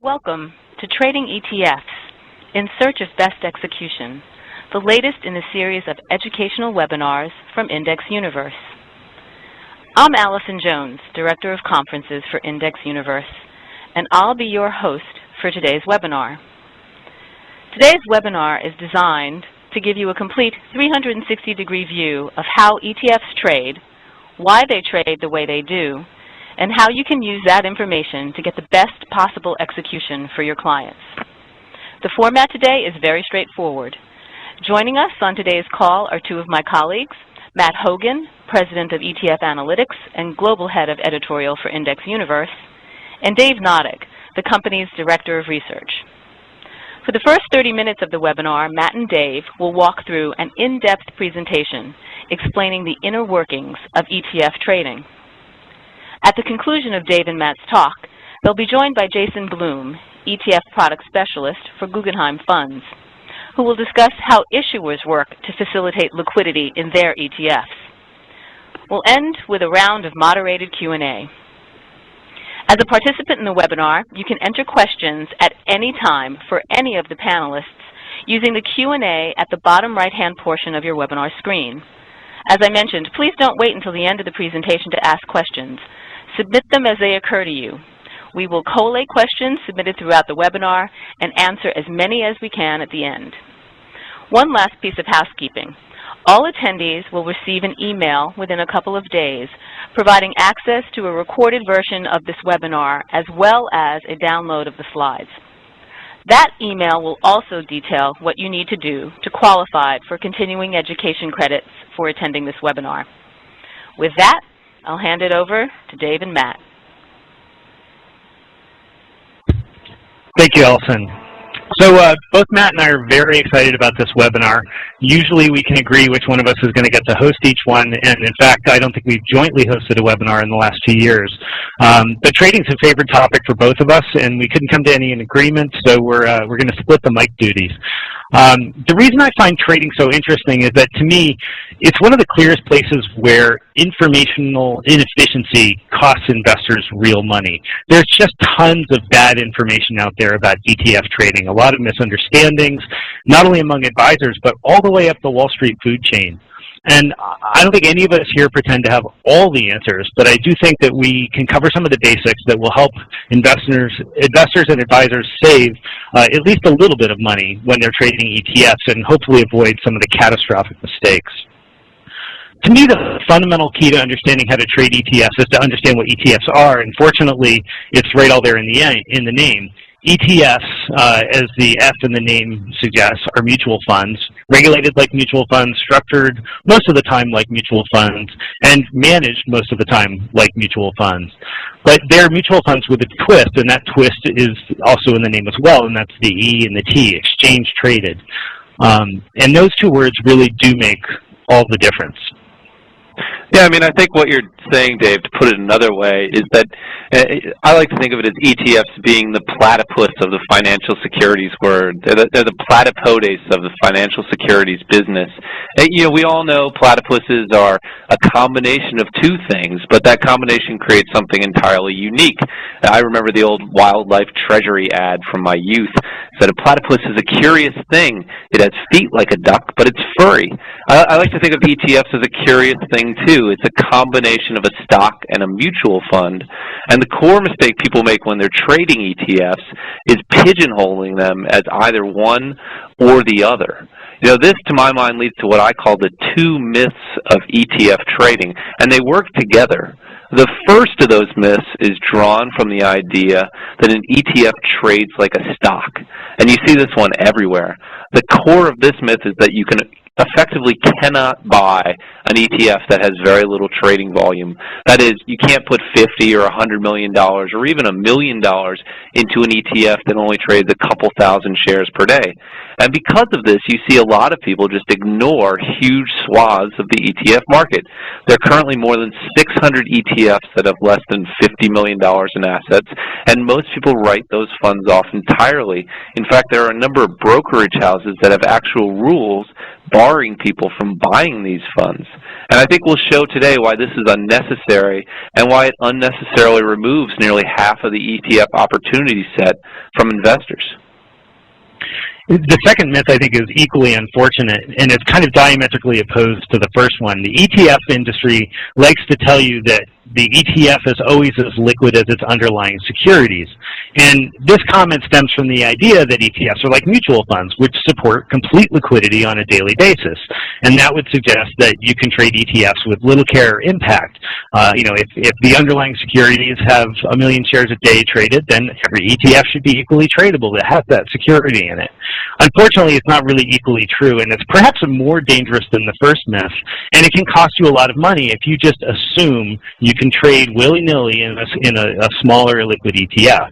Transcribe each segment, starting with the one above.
Welcome to Trading ETFs, in search of best execution, the latest in a series of educational webinars from IndexUniverse. I'm Allison Jones, Director of Conferences for IndexUniverse, and I'll be your host for today's webinar. Today's webinar is designed to give you a complete 360-degree view of how ETFs trade, why they trade the way they do, and how you can use that information to get the best possible execution for your clients. The format today is very straightforward. Joining us on today's call are two of my colleagues, Matt Hougan, President of ETF Analytics and Global Head of Editorial for IndexUniverse, and Dave Nadig, the company's Director of Research. For the first 30 minutes of the webinar, Matt and Dave will walk through an in-depth presentation explaining the inner workings of ETF trading. At the conclusion of Dave and Matt's talk, they'll be joined by Jason Bloom, ETF Product Specialist for Guggenheim Funds, who will discuss how issuers work to facilitate liquidity in their ETFs. We'll end with a round of moderated Q&A. As a participant in the webinar, you can enter questions at any time for any of the panelists using the Q&A at the bottom right-hand portion of your webinar screen. As I mentioned, please don't wait until the end of the presentation to ask questions. Submit them as they occur to you. We will collate questions submitted throughout the webinar and answer as many as we can at the end. One last piece of housekeeping. All attendees will receive an email within a couple of days providing access to a recorded version of this webinar as well as a download of the slides. That email will also detail what you need to do to qualify for continuing education credits for attending this webinar. With that, I'll hand it over to Dave and Matt. Thank you, Allison. So both Matt and I are very excited about this webinar. Usually we can agree which one of us is going to get to host each one, and in fact, I don't think we've jointly hosted a webinar in the last 2 years. But trading's a favorite topic for both of us, and we couldn't come to any agreement, so we're going to split the mic duties. The reason I find trading so interesting is that, to me, it's one of the clearest places where informational inefficiency costs investors real money. There's just tons of bad information out there about ETF trading, a lot of misunderstandings, not only among advisors, but all the way up the Wall Street food chain. And I don't think any of us here pretend to have all the answers, but I do think that we can cover some of the basics that will help investors and advisors save at least a little bit of money when they're trading ETFs and hopefully avoid some of the catastrophic mistakes. To me, the fundamental key to understanding how to trade ETFs is to understand what ETFs are, and fortunately, it's right all there in the name. ETFs, as the F in the name suggests, are mutual funds, regulated like mutual funds, structured most of the time like mutual funds, and managed most of the time like mutual funds. But they're mutual funds with a twist, and that twist is also in the name as well, and that's the E and the T, exchange traded. And those two words really do make all the difference. Yeah, I mean, I think what you're saying, Dave, to put it another way, is that I like to think of it as ETFs being the platypus of the financial securities world. They're the platypodes of the financial securities business. And, you know, we all know platypuses are a combination of two things, but that combination creates something entirely unique. I remember the old Wildlife Treasury ad from my youth. It said, a platypus is a curious thing. It has feet like a duck, but it's furry. I like to think of ETFs as a curious thing, too. It's a combination of a stock and a mutual fund. And the core mistake people make when they're trading ETFs is pigeonholing them as either one or the other. You know, this, to my mind, leads to what I call the two myths of ETF trading, and they work together. The first of those myths is drawn from the idea that an ETF trades like a stock, and you see this one everywhere. The core of this myth is that you can effectively cannot buy an ETF that has very little trading volume. That is, you can't put $50 or $100 million or even $1 million into an ETF that only trades a couple thousand shares per day. And because of this, you see a lot of people just ignore huge swaths of the ETF market. There are currently more than 600 ETFs that have less than $50 million in assets, and most people write those funds off entirely. In fact, there are a number of brokerage houses that have actual rules barring barring people from buying these funds. And I think we'll show today why this is unnecessary and why it unnecessarily removes nearly half of the ETF opportunity set from investors. The second myth, I think, is equally unfortunate, and it's kind of diametrically opposed to the first one. The ETF industry likes to tell you that the ETF is always as liquid as its underlying securities. And this comment stems from the idea that ETFs are like mutual funds, which support complete liquidity on a daily basis. And that would suggest that you can trade ETFs with little care or impact. If the underlying securities have 1 million shares a day traded, then every ETF should be equally tradable to have that security in it. Unfortunately, it's not really equally true, and it's perhaps more dangerous than the first myth, and it can cost you a lot of money if you just assume you can trade willy-nilly in a smaller liquid ETF.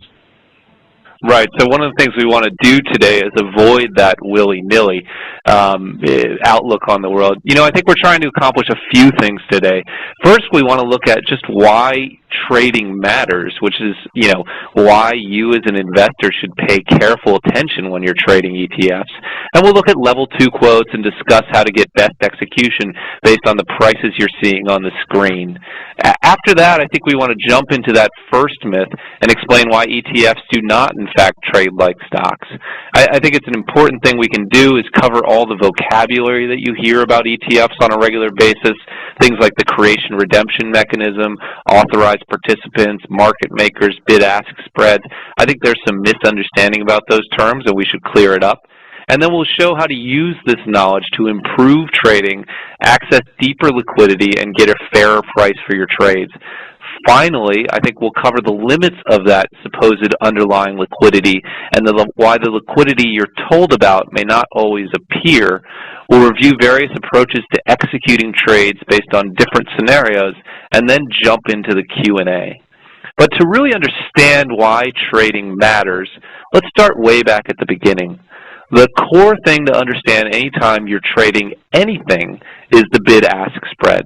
Right. So one of the things we want to do today is avoid that willy-nilly outlook on the world. I think we're trying to accomplish a few things today. First, we want to look at just why trading matters, which is, why you as an investor should pay careful attention when you're trading ETFs. And we'll look at level 2 quotes and discuss how to get best execution based on the prices you're seeing on the screen. After that, I think we want to jump into that first myth and explain why ETFs do not, in fact, trade like stocks. I think it's an important thing we can do is cover all the vocabulary that you hear about ETFs on a regular basis, things like the creation-redemption mechanism, authorized participants, market makers, bid-ask spread. I think there's some misunderstanding about those terms, and we should clear it up. And then we'll show how to use this knowledge to improve trading, access deeper liquidity, and get a fairer price for your trades. Finally, I think we'll cover the limits of that supposed underlying liquidity and why the liquidity you're told about may not always appear. We'll review various approaches to executing trades based on different scenarios and then jump into the Q&A. But to really understand why trading matters, let's start way back at the beginning. The core thing to understand anytime you're trading anything is the bid-ask spread.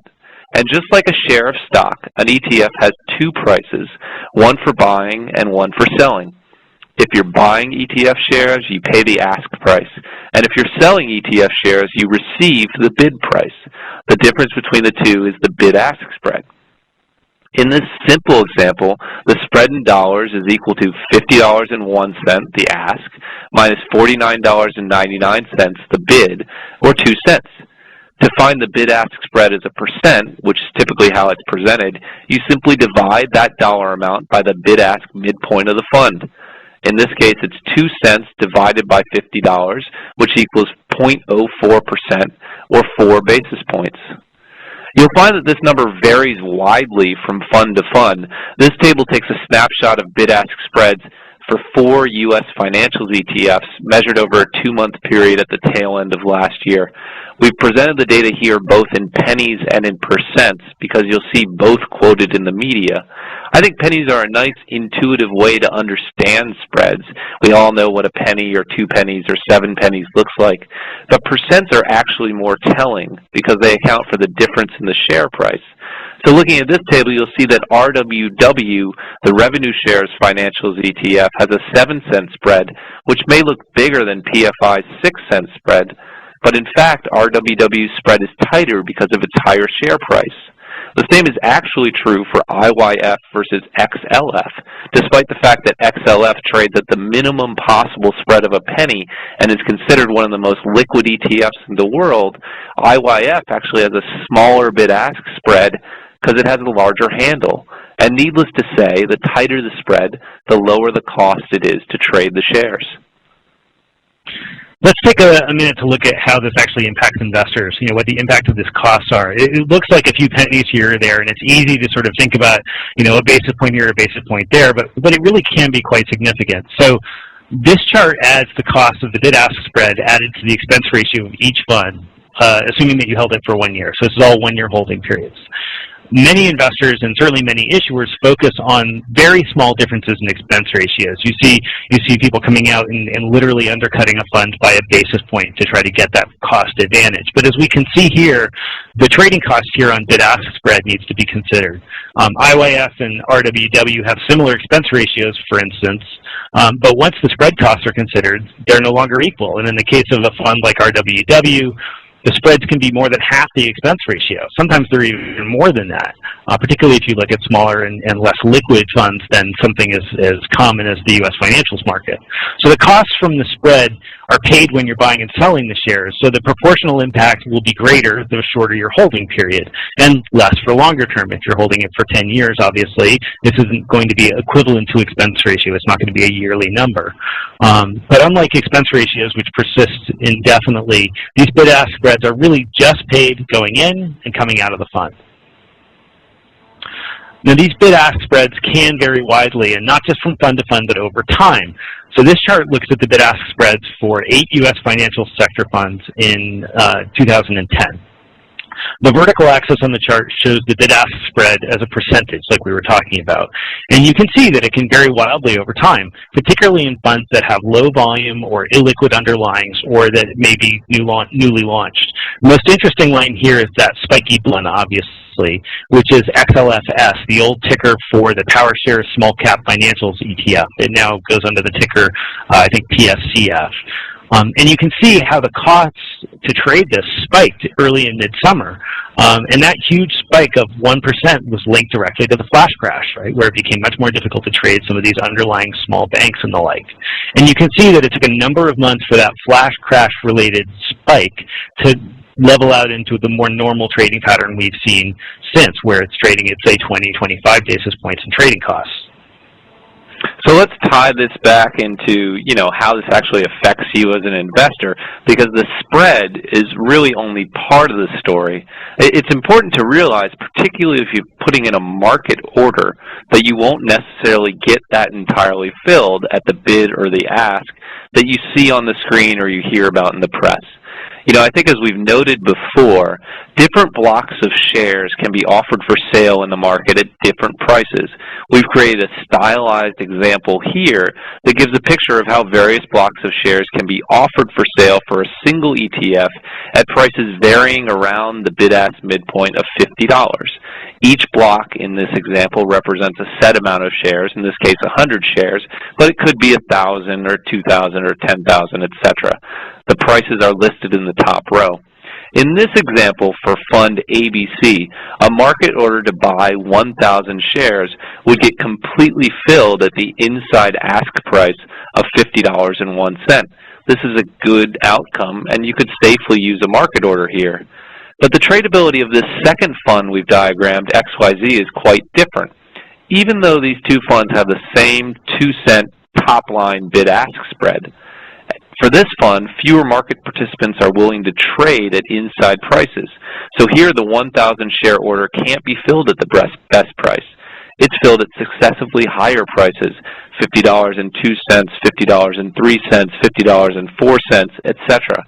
And just like a share of stock, an ETF has two prices, one for buying and one for selling. If you're buying ETF shares, you pay the ask price. And if you're selling ETF shares, you receive the bid price. The difference between the two is the bid-ask spread. In this simple example, the spread in dollars is equal to $50.01, the ask, minus $49.99, the bid, or 2 cents. To find the bid-ask spread as a percent, which is typically how it's presented, you simply divide that dollar amount by the bid-ask midpoint of the fund. In this case, it's 2 cents divided by $50, which equals 0.04%, or 4 basis points. You'll find that this number varies widely from fund to fund. This table takes a snapshot of bid-ask spreads for 4 U.S. financials ETFs measured over a 2-month period at the tail end of last year. We've presented the data here both in pennies and in percents because you'll see both quoted in the media. I think pennies are a nice intuitive way to understand spreads. We all know what a penny or 2 pennies or 7 pennies looks like. But percents are actually more telling because they account for the difference in the share price. So looking at this table, you'll see that RWW, the Revenue Shares Financials ETF, has a 7-cent spread, which may look bigger than PFI's 6-cent spread. But in fact, RWW's spread is tighter because of its higher share price. The same is actually true for IYF versus XLF. Despite the fact that XLF trades at the minimum possible spread of a penny and is considered one of the most liquid ETFs in the world, IYF actually has a smaller bid-ask spread because it has a larger handle. And needless to say, the tighter the spread, the lower the cost it is to trade the shares. Let's take a minute to look at how this actually impacts investors, what the impact of this costs are. It looks like a few pennies here or there, and it's easy to sort of think about, a basis point here, a basis point there, but it really can be quite significant. So this chart adds the cost of the bid-ask spread added to the expense ratio of each fund, assuming that you held it for 1 year. So this is all 1-year holding periods. Many investors and certainly many issuers focus on very small differences in expense ratios. You see people coming out and literally undercutting a fund by a basis point to try to get that cost advantage. But as we can see here, the trading cost here on bid-ask spread needs to be considered. IYF and RWW have similar expense ratios, for instance, but once the spread costs are considered, they're no longer equal. And in the case of a fund like RWW, the spreads can be more than half the expense ratio. Sometimes they're even more than that, particularly if you look at smaller and less liquid funds than something as common as the U.S. financials market. So the costs from the spread are paid when you're buying and selling the shares, so the proportional impact will be greater the shorter your holding period, and less for longer term. If you're holding it for 10 years, obviously, this isn't going to be equivalent to expense ratio. It's not going to be a yearly number. But unlike expense ratios, which persist indefinitely, these bid-ask spreads are really just paid going in and coming out of the fund. Now, these bid-ask spreads can vary widely, and not just from fund to fund, but over time. So this chart looks at the bid-ask spreads for 8 U.S. financial sector funds in 2010. The vertical axis on the chart shows the bid-ask spread as a percentage, like we were talking about. And you can see that it can vary wildly over time, particularly in funds that have low volume or illiquid underlyings, or that may be newly launched. The most interesting line here is that spiky blue one, obviously, which is XLFS, the old ticker for the PowerShares Small Cap Financials ETF. It now goes under the ticker, I think, PSCF. And you can see how the costs to trade this spiked early in midsummer. And that huge spike of 1% was linked directly to the flash crash, right, where it became much more difficult to trade some of these underlying small banks and the like. And you can see that it took a number of months for that flash crash-related spike to level out into the more normal trading pattern we've seen since, where it's trading at, say, 20, 25 basis points in trading costs. So let's tie this back into, how this actually affects you as an investor, because the spread is really only part of the story. It's important to realize, particularly if you're putting in a market order, that you won't necessarily get that entirely filled at the bid or the ask that you see on the screen or you hear about in the press. I think as we've noted before, different blocks of shares can be offered for sale in the market at different prices. We've created a stylized example here that gives a picture of how various blocks of shares can be offered for sale for a single ETF at prices varying around the bid-ask midpoint of $50. Each block in this example represents a set amount of shares, in this case 100 shares, but it could be 1,000 or 2,000 or 10,000, etc. The prices are listed in the top row. In this example for Fund ABC, a market order to buy 1,000 shares would get completely filled at the inside ask price of $50.01. This is a good outcome, and you could safely use a market order here. But the tradability of this second fund we've diagrammed, XYZ, is quite different. Even though these two funds have the same 2-cent top-line bid-ask spread, for this fund, fewer market participants are willing to trade at inside prices. So here the 1,000 share order can't be filled at the best price. It's filled at successively higher prices, $50.02, $50.03, $50.04, etc.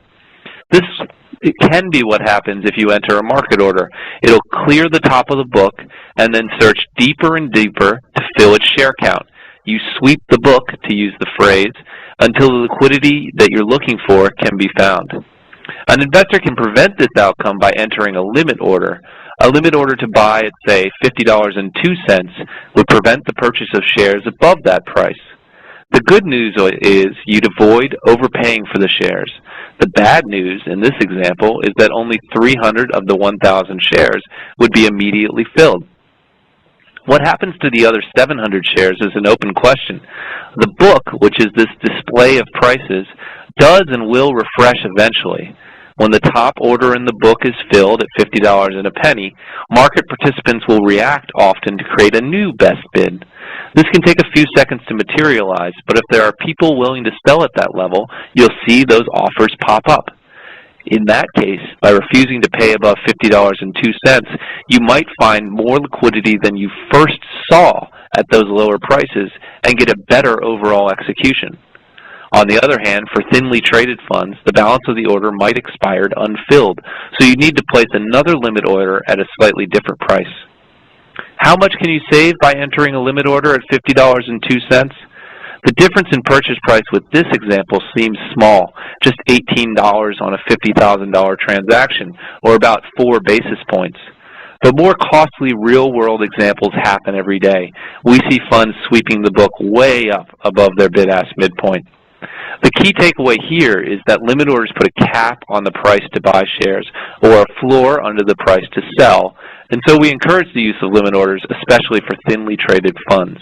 It can be what happens if you enter a market order. It'll clear the top of the book and then search deeper and deeper to fill its share count. You sweep the book, to use the phrase, until the liquidity that you're looking for can be found. An investor can prevent this outcome by entering a limit order. A limit order to buy at, say, $50.02 would prevent the purchase of shares above that price. The good news is you'd avoid overpaying for the shares. The bad news in this example is that only 300 of the 1,000 shares would be immediately filled. What happens to the other 700 shares is an open question. The book, which is this display of prices, does and will refresh eventually. When the top order in the book is filled at $50 and a penny, market participants will react often to create a new best bid. This can take a few seconds to materialize, but if there are people willing to sell at that level, you'll see those offers pop up. In that case, by refusing to pay above $50.02, you might find more liquidity than you first saw at those lower prices and get a better overall execution. On the other hand, for thinly traded funds, the balance of the order might expire unfilled, so you need to place another limit order at a slightly different price. How much can you save by entering a limit order at $50.02? The difference in purchase price with this example seems small, just $18 on a $50,000 transaction, or about 4 basis points. But more costly real-world examples happen every day. We see funds sweeping the book way up above their bid-ask midpoint. The key takeaway here is that limit orders put a cap on the price to buy shares or a floor under the price to sell, and so we encourage the use of limit orders, especially for thinly traded funds.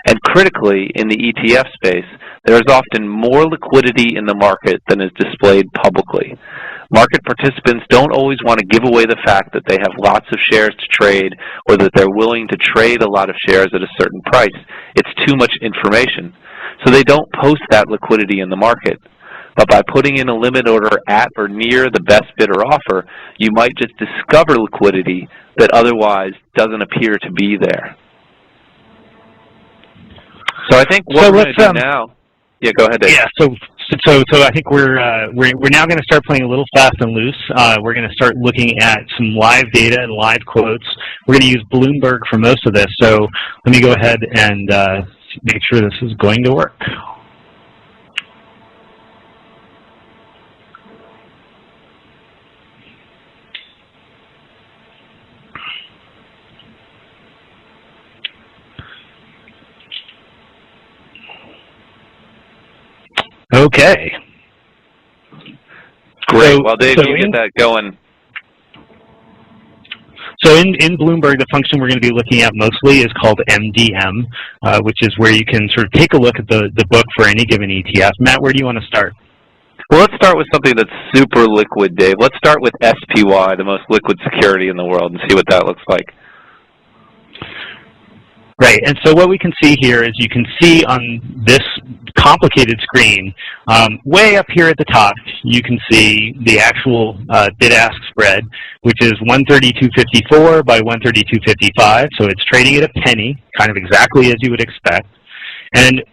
And critically, in the ETF space, there is often more liquidity in the market than is displayed publicly. Market participants don't always want to give away the fact that they have lots of shares to trade or that they're willing to trade a lot of shares at a certain price. It's too much information. So they don't post that liquidity in the market. But by putting in a limit order at or near the best bid or offer, you might just discover liquidity that otherwise doesn't appear to be there. So I think what we're going to do now. Yeah, go ahead, Dave. Yeah. So I think we're now going to start playing a little fast and loose. We're going to start looking at some live data and live quotes. We're going to use Bloomberg for most of this. So let me go ahead and make sure this is going to work. Okay. Great. Well, Dave, you get that going. So in Bloomberg, the function we're going to be looking at mostly is called MDM, which is where you can sort of take a look at the book for any given ETF. Matt, where do you want to start? Well, let's start with something that's super liquid, Dave. Let's start with SPY, the most liquid security in the world, and see what that looks like. Right, and so what we can see here is you can see on this complicated screen, way up here at the top, you can see the actual bid-ask spread, which is 132.54 by 132.55, so it's trading at a penny, kind of exactly as you would expect. And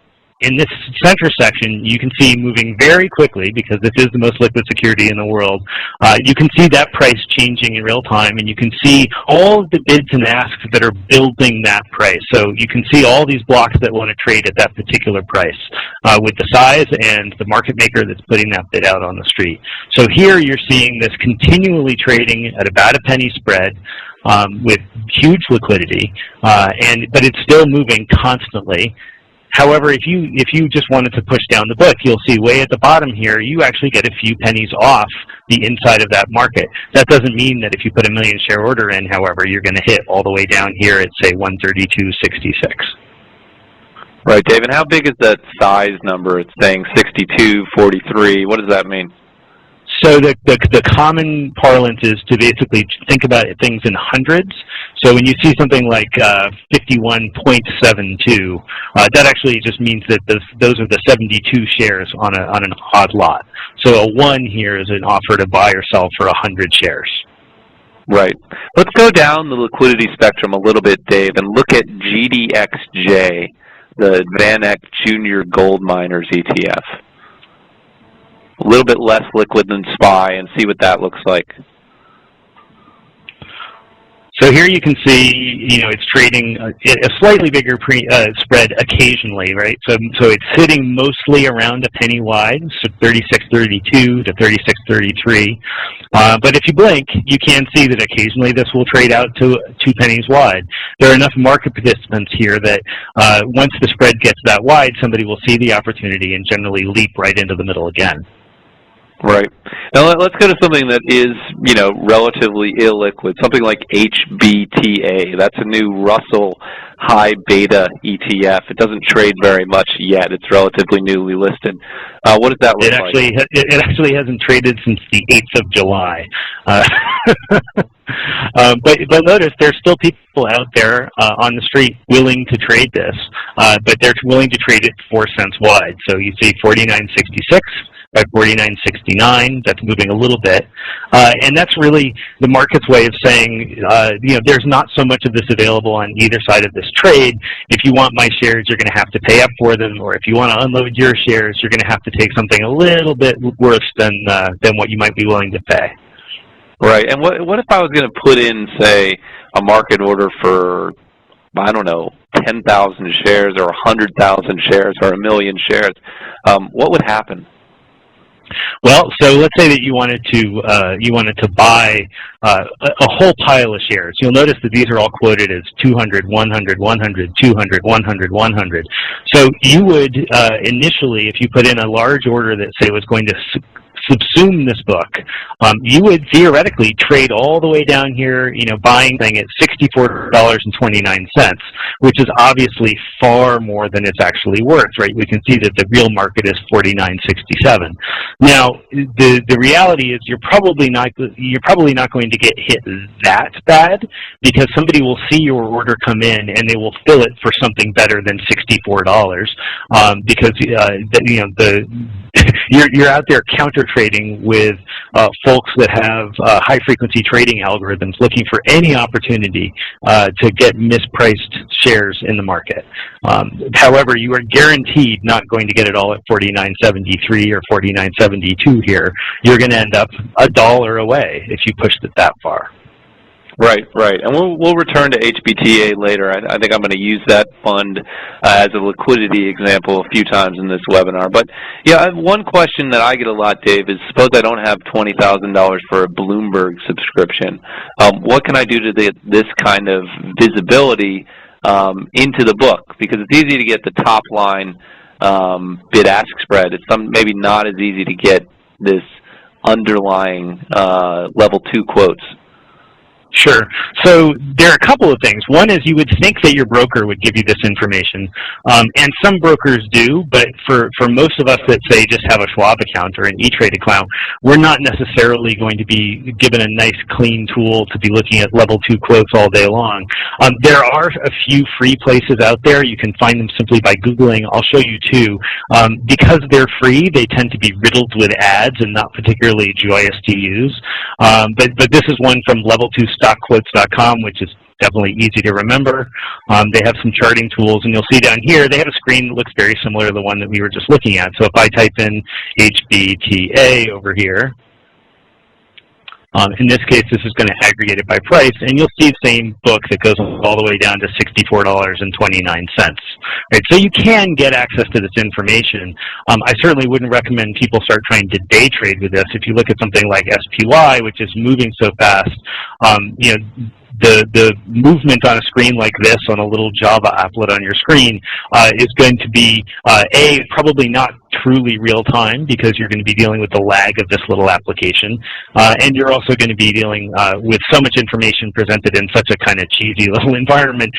in this center section, you can see moving very quickly, because this is the most liquid security in the world, you can see that price changing in real time, and you can see all of the bids and asks that are building that price. So you can see all these blocks that want to trade at that particular price with the size and the market maker that's putting that bid out on the street. So here you're seeing this continually trading at about a penny spread with huge liquidity, but it's still moving constantly. However, if you just wanted to push down the book, you'll see way at the bottom here, you actually get a few pennies off the inside of that market. That doesn't mean that if you put a 1,000,000 share order in, however, you're going to hit all the way down here at, say, 132.66. Right, Dave. And how big is that size number? It's saying 62.43. What does that mean? So the common parlance is to basically think about things in hundreds. So when you see something like 51.72, that actually just means that those are the 72 shares on an odd lot. So a 1 here is an offer to buy or sell for 100 shares. Right. Let's go down the liquidity spectrum a little bit, Dave, and look at GDXJ, the Van Eck Junior Gold Miners ETF. A little bit less liquid than SPY, and see what that looks like. So here you can see, it's trading a slightly bigger spread occasionally, right? So it's sitting mostly around a penny wide, so 36.32 to 36.33. But if you blink, you can see that occasionally this will trade out to 2 pennies wide. There are enough market participants here that once the spread gets that wide, somebody will see the opportunity and generally leap right into the middle again. Right. Now let's go to something that is, relatively illiquid, something like HBTA. That's a new Russell high beta ETF. It doesn't trade very much yet. It's relatively newly listed. What does that look like? It actually hasn't traded since the 8th of July. But notice there's still people out there on the street willing to trade this, but they're willing to trade it 4 cents wide. So you see 49.66. By 49.69, that's moving a little bit. And that's really the market's way of saying, there's not so much of this available on either side of this trade. If you want my shares, you're going to have to pay up for them, or if you want to unload your shares, you're going to have to take something a little bit worse than what you might be willing to pay. Right. And what if I was going to put in, say, a market order for, I don't know, 10,000 shares or 100,000 shares or 1,000,000 shares? What would happen? Well, so let's say that you wanted to buy a whole pile of shares. You'll notice that these are all quoted as 200, 100, 100, 200, 100, 100. So you would initially, if you put in a large order that say was going to subsume this book, you would theoretically trade all the way down here, buying thing at $64.29, which is obviously far more than it's actually worth, right? We can see that the real market is $49.67. Now, the reality is you're probably not going to get hit that bad, because somebody will see your order come in and they will fill it for something better than $64, because you're out there counter trading with folks that have high-frequency trading algorithms looking for any opportunity to get mispriced shares in the market. However, you are guaranteed not going to get it all at $49.73 or $49.72 here. You're going to end up $1 away if you pushed it that far. Right, right. And we'll return to HBTA later. I think I'm going to use that fund as a liquidity example a few times in this webinar. But yeah, one question that I get a lot, Dave, is suppose I don't have $20,000 for a Bloomberg subscription. What can I do to this kind of visibility into the book? Because it's easy to get the top line bid-ask spread. It's maybe not as easy to get this underlying level 2 quotes. Sure. So there are a couple of things. One is you would think that your broker would give you this information, and some brokers do, but for most of us that say just have a Schwab account or an E-Trade account, we're not necessarily going to be given a nice clean tool to be looking at level 2 quotes all day long. There are a few free places out there. You can find them simply by Googling. I'll show you two. Because they're free, they tend to be riddled with ads and not particularly joyous to use. But this is one from level2stockquotes.com, which is definitely easy to remember. They have some charting tools, and you'll see down here they have a screen that looks very similar to the one that we were just looking at. So if I type in HBTA over here, in this case, this is going to aggregate it by price, and you'll see the same book that goes all the way down to $64.29. Right? So you can get access to this information. I certainly wouldn't recommend people start trying to day trade with this. If you look at something like SPY, which is moving so fast, the movement on a screen like this on a little Java applet on your screen is going to be, probably not truly real time, because you're going to be dealing with the lag of this little application, and you're also going to be dealing with so much information presented in such a kind of cheesy little environment,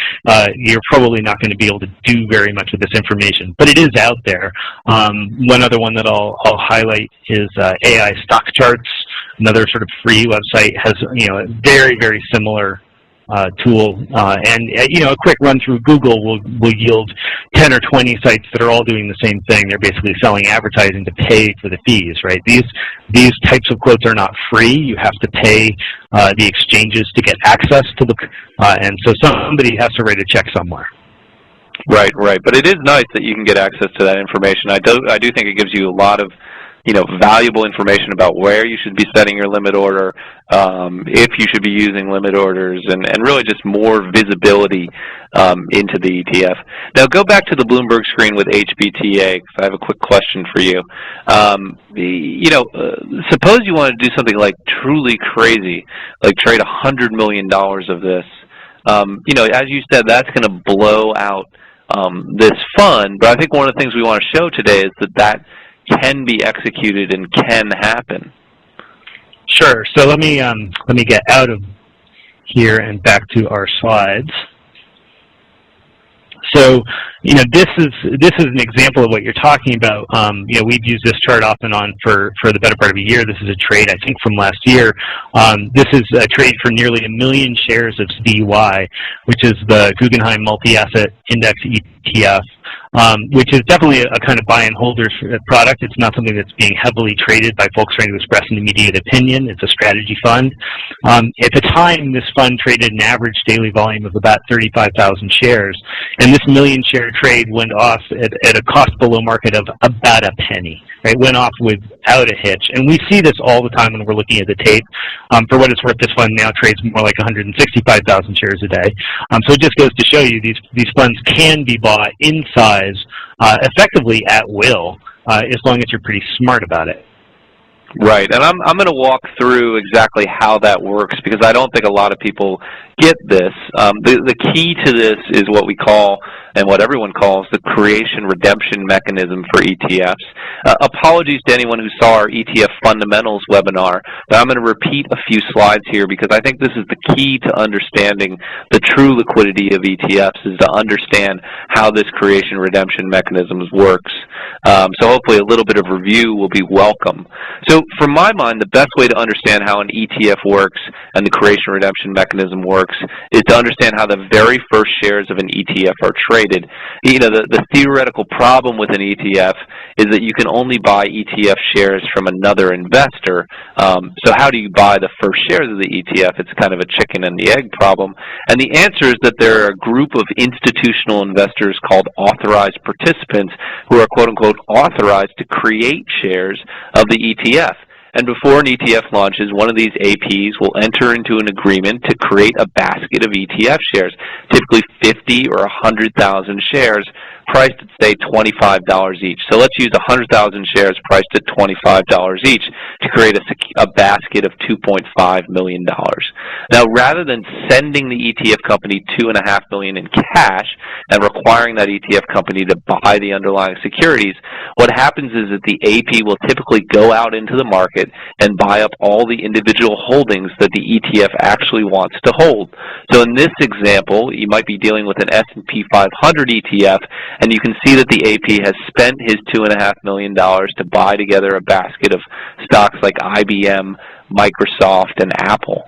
you're probably not going to be able to do very much with this information. But it is out there. One other one that I'll highlight is AI Stock Charts. Another sort of free website, has a very, very similar tool, and a quick run through Google will yield 10 or 20 sites that are all doing the same thing. They're basically selling advertising to pay for the fees, right? These types of quotes are not free. You have to pay the exchanges to get access to the, and so somebody has to write a check somewhere. Right, right. But it is nice that you can get access to that information. I do think it gives you a lot of valuable information about where you should be setting your limit order, if you should be using limit orders, and really just more visibility into the ETF. Now go back to the Bloomberg screen with HBTA, because I have a quick question for you. Suppose you want to do something like truly crazy, like trade $100 million of this. As you said, that's going to blow out this fund, but I think one of the things we want to show today is that can be executed and can happen. Sure. So let me get out of here and back to our slides. So, this is an example of what you're talking about. We've used this chart off and on for the better part of a year. This is a trade, I think, from last year. This is a trade for nearly 1 million shares of CY, which is the Guggenheim multi-asset index ETF. Which is definitely a kind of buy and holders product. It's not something that's being heavily traded by folks trying to express an immediate opinion. It's a strategy fund. At the time, this fund traded an average daily volume of about 35,000 shares, and this 1 million share trade went off at a cost below market of about a penny. Right? Went off without a hitch, and we see this all the time when we're looking at the tape. For what it's worth, this fund now trades more like 165,000 shares a day. So it just goes to show you these funds can be bought in size, effectively at will, as long as you're pretty smart about it. Right, and I'm going to walk through exactly how that works because I don't think a lot of people get this. The key to this is what we call, and what everyone calls, the creation redemption mechanism for ETFs. Apologies to anyone who saw our ETF fundamentals webinar, but I'm going to repeat a few slides here because I think this is the key to understanding the true liquidity of ETFs, is to understand how this creation redemption mechanism works. So hopefully a little bit of review will be welcome. So from my mind, the best way to understand how an ETF works and the creation redemption mechanism works is to understand how the very first shares of an ETF are traded. You know, the theoretical problem with an ETF is that you can only buy ETF shares from another investor. So how do you buy the first shares of the ETF? It's kind of a chicken and the egg problem. And the answer is that there are a group of institutional investors called authorized participants who are quote-unquote authorized to create shares of the ETF. And before an ETF launches, one of these APs will enter into an agreement to create a basket of ETF shares, typically 50 or 100,000 shares, priced at, say, $25 each. So let's use 100,000 shares priced at $25 each to create a basket of $2.5 million. Now, rather than sending the ETF company $2.5 million in cash and requiring that ETF company to buy the underlying securities, what happens is that the AP will typically go out into the market and buy up all the individual holdings that the ETF actually wants to hold. So in this example, you might be dealing with an S&P 500 ETF, and you can see that the AP has spent his $2.5 million to buy together a basket of stocks like IBM, Microsoft, and Apple.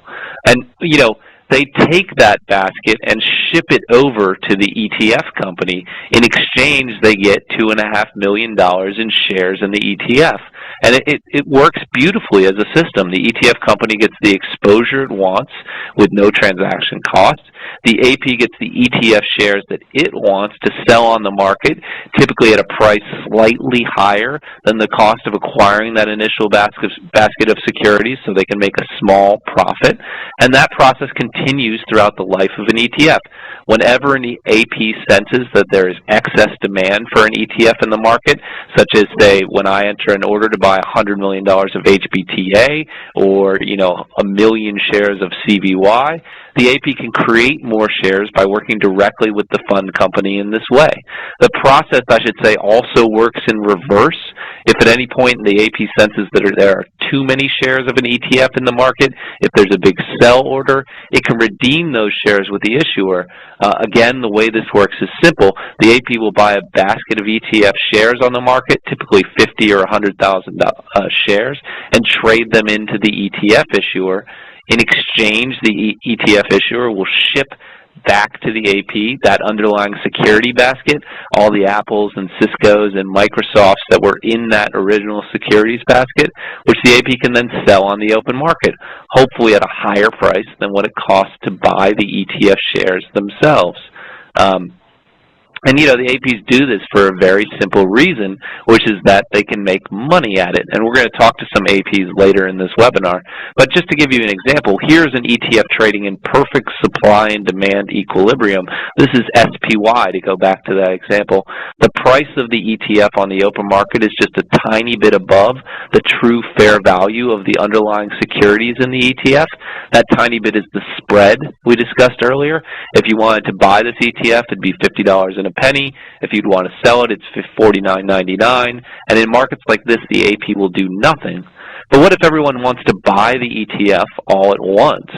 And, you know, they take that basket and ship it over to the ETF company. In exchange, they get $2.5 million in shares in the ETF. And it works beautifully as a system. The ETF company gets the exposure it wants with no transaction costs. The AP gets the ETF shares that it wants to sell on the market, typically at a price slightly higher than the cost of acquiring that initial basket of securities, so they can make a small profit. And that process continues throughout the life of an ETF. Whenever an AP senses that there is excess demand for an ETF in the market, such as, say, when I enter an order to buy $100 million of HBTA or, you know, 1 million shares of CVY, the AP can create more shares by working directly with the fund company in this way. The process, I should say, also works in reverse. If at any point the AP senses that there are too many shares of an ETF in the market, if there's a big sell order, it can redeem those shares with the issuer. Again, the way this works is simple. The AP will buy a basket of ETF shares on the market, typically 50 or 100,000 shares, and trade them into the ETF issuer. In exchange, the ETF issuer will ship back to the AP that underlying security basket, all the Apples and Ciscos and Microsofts that were in that original securities basket, which the AP can then sell on the open market, hopefully at a higher price than what it costs to buy the ETF shares themselves. And, you know, the APs do this for a very simple reason, which is that they can make money at it. And we're going to talk to some APs later in this webinar. But just to give you an example, here's an ETF trading in perfect supply and demand equilibrium. This is SPY, to go back to that example. The price of the ETF on the open market is just a tiny bit above the true fair value of the underlying securities in the ETF. That tiny bit is the spread we discussed earlier. If you wanted to buy this ETF, it'd be $50 and a penny. If you'd want to sell it, it's $49.99. And in markets like this, the AP will do nothing. But what if everyone wants to buy the ETF all at once?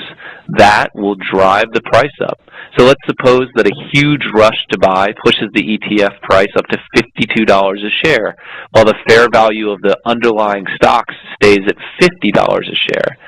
That will drive the price up. So let's suppose that a huge rush to buy pushes the ETF price up to $52 a share, while the fair value of the underlying stocks stays at $50 a share.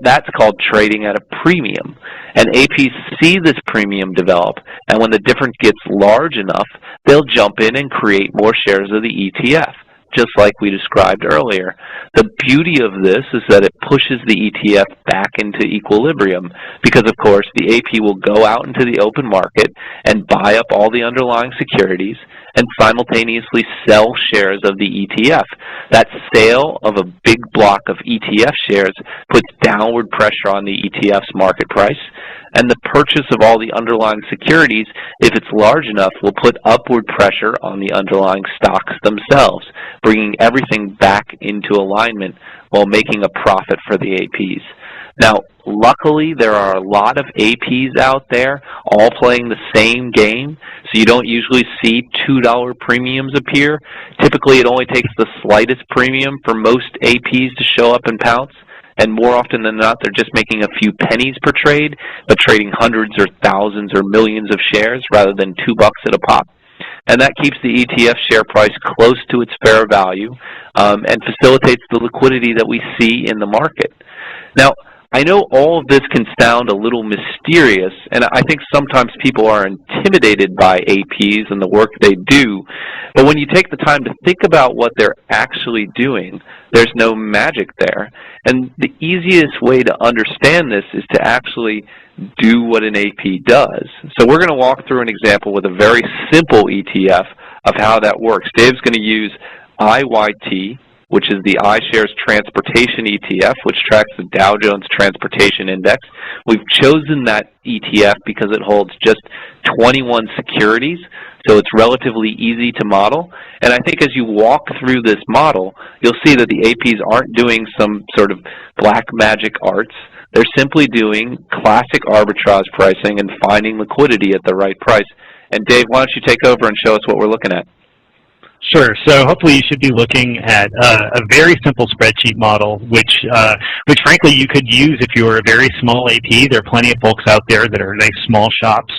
That's called trading at a premium. And APs see this premium develop, and when the difference gets large enough, they'll jump in and create more shares of the ETF, just like we described earlier. The beauty of this is that it pushes the ETF back into equilibrium because, of course, the AP will go out into the open market and buy up all the underlying securities and simultaneously sell shares of the ETF. That sale of a big block of ETF shares puts downward pressure on the ETF's market price, and the purchase of all the underlying securities, if it's large enough, will put upward pressure on the underlying stocks themselves, bringing everything back into alignment while making a profit for the APs. Now, luckily, there are a lot of APs out there all playing the same game, so you don't usually see $2 premiums appear. Typically, it only takes the slightest premium for most APs to show up and pounce, and more often than not, they're just making a few pennies per trade, but trading hundreds or thousands or millions of shares rather than $2 at a pop. And that keeps the ETF share price close to its fair value and facilitates the liquidity that we see in the market. Now, I know all of this can sound a little mysterious, and I think sometimes people are intimidated by APs and the work they do, but when you take the time to think about what they're actually doing, there's no magic there. And the easiest way to understand this is to actually do what an AP does. So we're going to walk through an example with a very simple ETF of how that works. Dave's going to use IYT, which is the iShares Transportation ETF, which tracks the Dow Jones Transportation Index. We've chosen that ETF because it holds just 21 securities, so it's relatively easy to model. And I think as you walk through this model, you'll see that the APs aren't doing some sort of black magic arts. They're simply doing classic arbitrage pricing and finding liquidity at the right price. And Dave, why don't you take over and show us what we're looking at? Sure. So hopefully you should be looking at a very simple spreadsheet model, which frankly you could use if you are a very small AP. There are plenty of folks out there that are nice small shops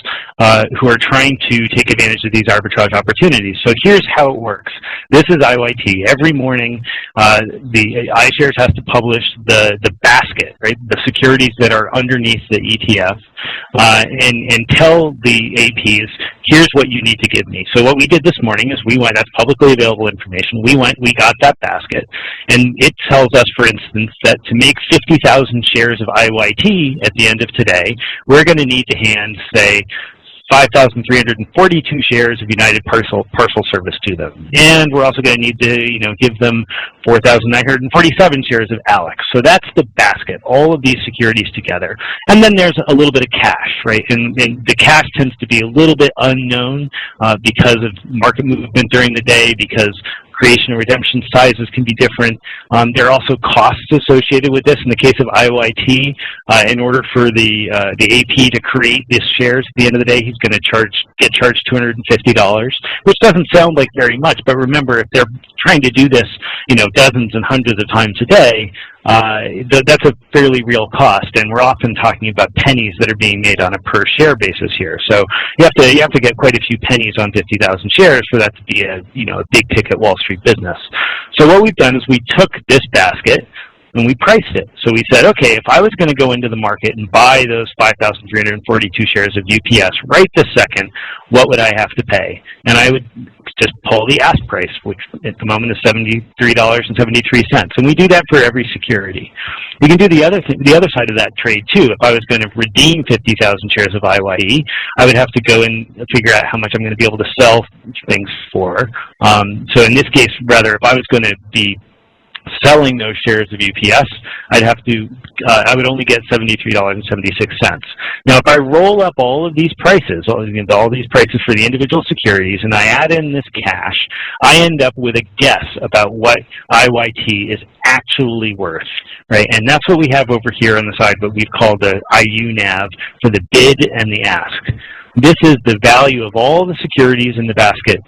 who are trying to take advantage of these arbitrage opportunities. So here's how it works. This is IYT. Every morning, the iShares has to publish the basket, right? The securities that are underneath the ETF, and tell the APs, here's what you need to give me. So what we did this morning is we went, that's publicly available information, we got that basket, and it tells us, for instance, that to make 50,000 shares of IYT at the end of today, we're going to need to hand, say, 5,342 shares of United Parcel Service to them. And we're also going to need to, give them 4,947 shares of Alex. So that's the basket, all of these securities together. And then there's a little bit of cash, right? And the cash tends to be a little bit unknown because of market movement during the day, because creation and redemption sizes can be different. There are also costs associated with this. In the case of IYT, in order for the AP to create these shares at the end of the day, he's going to get charged $250, which doesn't sound like very much. But remember, if they're trying to do this, dozens and hundreds of times a day, that's a fairly real cost, and we're often talking about pennies that are being made on a per share basis here. So you have to get quite a few pennies on 50,000 shares for that to be a big ticket Wall Street business. So what we've done is we took this basket and we priced it. So we said, okay, if I was going to go into the market and buy those 5,342 shares of UPS right this second, what would I have to pay? And I would just pull the ask price, which at the moment is $73.73. And we do that for every security. We can do the other side of that trade too. If I was going to redeem 50,000 shares of IYE, I would have to go and figure out how much I'm going to be able to sell things for. So in this case, rather, if I was going to be selling those shares of UPS, I would only get $73.76. Now, if I roll up all of these prices, all these prices for the individual securities, and I add in this cash, I end up with a guess about what IYT is actually worth, right? And that's what we have over here on the side, what we've called the IUNAV for the bid and the ask. This is the value of all the securities in the basket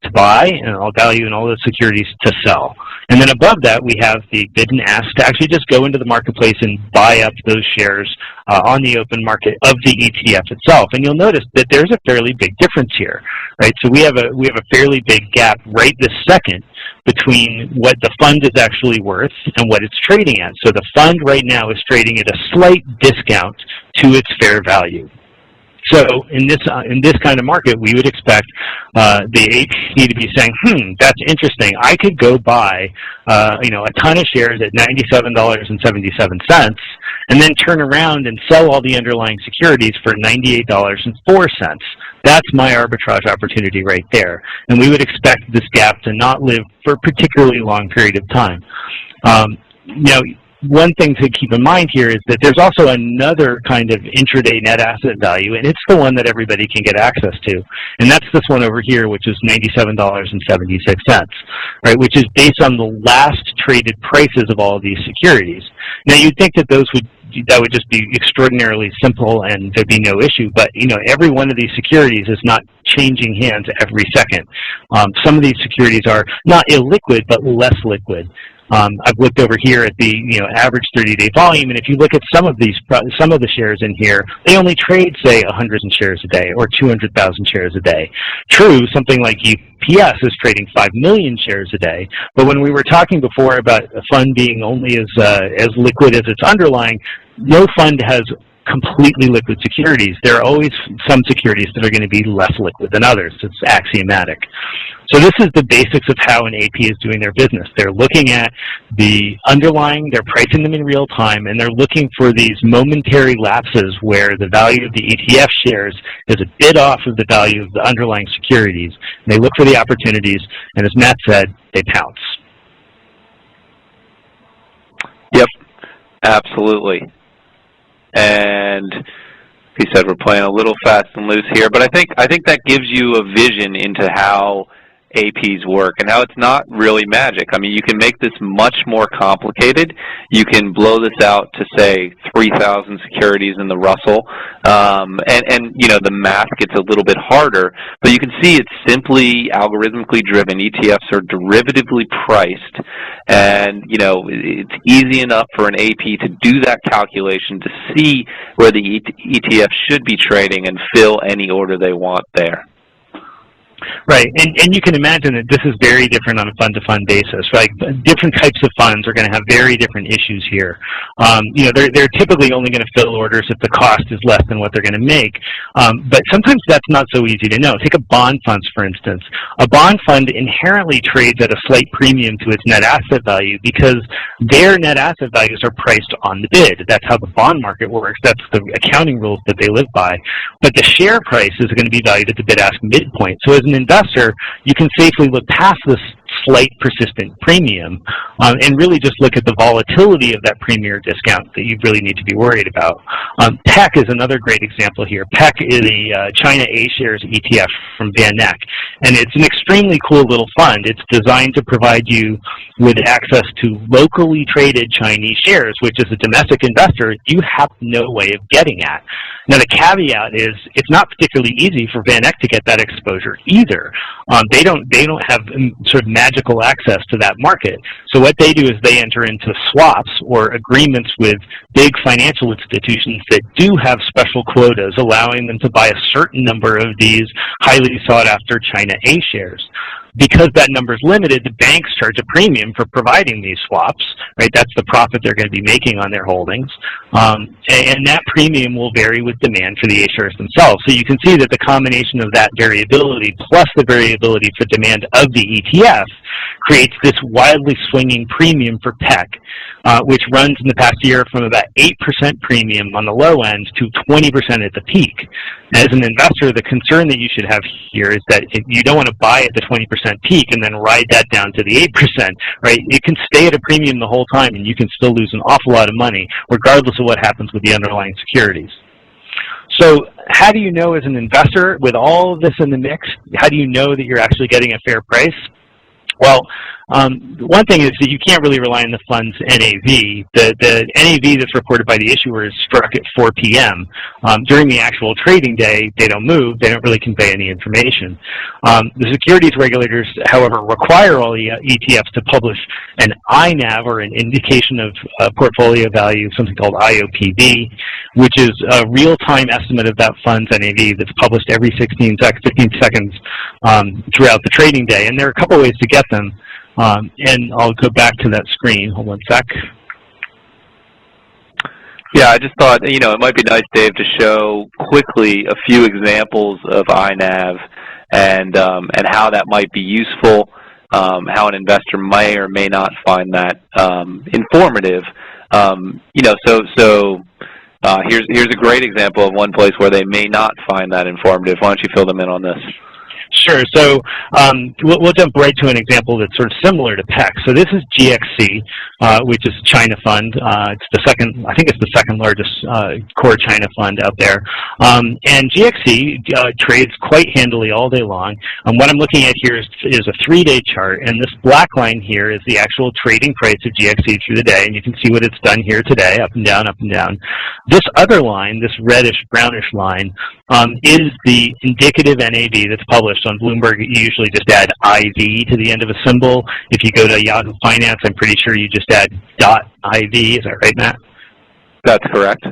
to buy, and all value in all the securities to sell. And then above that, we have the bid and ask to actually just go into the marketplace and buy up those shares on the open market of the ETF itself. And you'll notice that there's a fairly big difference here, right? So we have a fairly big gap right this second between what the fund is actually worth and what it's trading at. So the fund right now is trading at a slight discount to its fair value. So in this kind of market, we would expect the AP to be saying, that's interesting. I could go buy a ton of shares at $97.77 and then turn around and sell all the underlying securities for $98.04. That's my arbitrage opportunity right there. And we would expect this gap to not live for a particularly long period of time. one thing to keep in mind here is that there's also another kind of intraday net asset value, and it's the one that everybody can get access to. And that's this one over here, which is $97.76, right, which is based on the last traded prices of all of these securities. Now, you'd think that that would just be extraordinarily simple and there'd be no issue, but every one of these securities is not changing hands every second. Some of these securities are not illiquid, but less liquid. I've looked over here at the average 30-day volume, and if you look at some of the shares in here, they only trade, say, 100,000 shares a day or 200,000 shares a day. True, something like UPS is trading 5 million shares a day, but when we were talking before about a fund being only as liquid as its underlying, no fund has completely liquid securities. There are always some securities that are going to be less liquid than others. It's axiomatic. So this is the basics of how an AP is doing their business. They're looking at the underlying, they're pricing them in real time, and they're looking for these momentary lapses where the value of the ETF shares is a bit off of the value of the underlying securities. And they look for the opportunities, and as Matt said, they pounce. Yep, absolutely. And he said we're playing a little fast and loose here, but I think that gives you a vision into how APs work and how it's not really magic. I mean, you can make this much more complicated. You can blow this out to, say, 3,000 securities in the Russell, and the math gets a little bit harder, but you can see it's simply algorithmically driven. ETFs are derivatively priced, and it's easy enough for an AP to do that calculation to see where the ETF should be trading and fill any order they want there. Right, and you can imagine that this is very different on a fund-to-fund basis. Like, different types of funds are going to have very different issues here. They're typically only going to fill orders if the cost is less than what they're going to make. But sometimes that's not so easy to know. Take a bond fund, for instance. A bond fund inherently trades at a slight premium to its net asset value because their net asset values are priced on the bid. That's how the bond market works. That's the accounting rules that they live by. But the share price is going to be valued at the bid-ask midpoint. So as an investor, you can safely look past this slight persistent premium and really just look at the volatility of that premium discount that you really need to be worried about. PEC is another great example here. PEC is the China A-shares ETF from Van Eck, and it's an extremely cool little fund. It's designed to provide you with access to locally traded Chinese shares, which as a domestic investor, you have no way of getting at. Now the caveat is it's not particularly easy for Van Eck to get that exposure either. They don't have sort of magical access to that market. So what they do is they enter into swaps or agreements with big financial institutions that do have special quotas, allowing them to buy a certain number of these highly sought after China A shares. Because that number is limited, the banks charge a premium for providing these swaps, right? That's the profit they're going to be making on their holdings. And that premium will vary with demand for the A shares themselves. So you can see that the combination of that variability plus the variability for demand of the ETF creates this wildly swinging premium for PEC, which runs in the past year from about 8% premium on the low end to 20% at the peak. As an investor, the concern that you should have here is that you don't want to buy at the 20% peak and then ride that down to the 8%, right? It can stay at a premium the whole time and you can still lose an awful lot of money regardless of what happens with the underlying securities. So how do you know as an investor, with all of this in the mix, how do you know that you're actually getting a fair price? Well, one thing is that you can't really rely on the fund's NAV. The NAV that's reported by the issuer is struck at 4 p.m. During the actual trading day, they don't move. They don't really convey any information. The securities regulators, however, require all the ETFs to publish an INAV, or an indication of portfolio value, something called IOPV, which is a real-time estimate of that fund's NAV that's published every 15 seconds throughout the trading day. And there are a couple ways to get them. And I'll go back to that screen. Hold on a sec. Yeah, I just thought, it might be nice, Dave, to show quickly a few examples of INAV and how that might be useful, how an investor may or may not find that informative. Here's a great example of one place where they may not find that informative. Why don't you fill them in on this? Sure. So we'll jump right to an example that's sort of similar to PEC. So this is GXC, which is a China fund. It's the second, I think it's the second largest core China fund out there. And GXC trades quite handily all day long. What I'm looking at here is a 3-day chart, and this black line here is the actual trading price of GXC through the day, and you can see what it's done here today, up and down, up and down. This other line, this reddish, brownish line, is the indicative NAV that's published on Bloomberg. You usually just add IV to the end of a symbol. If you go to Yahoo Finance, I'm pretty sure you just add .iv. Is that right, Matt? That's correct.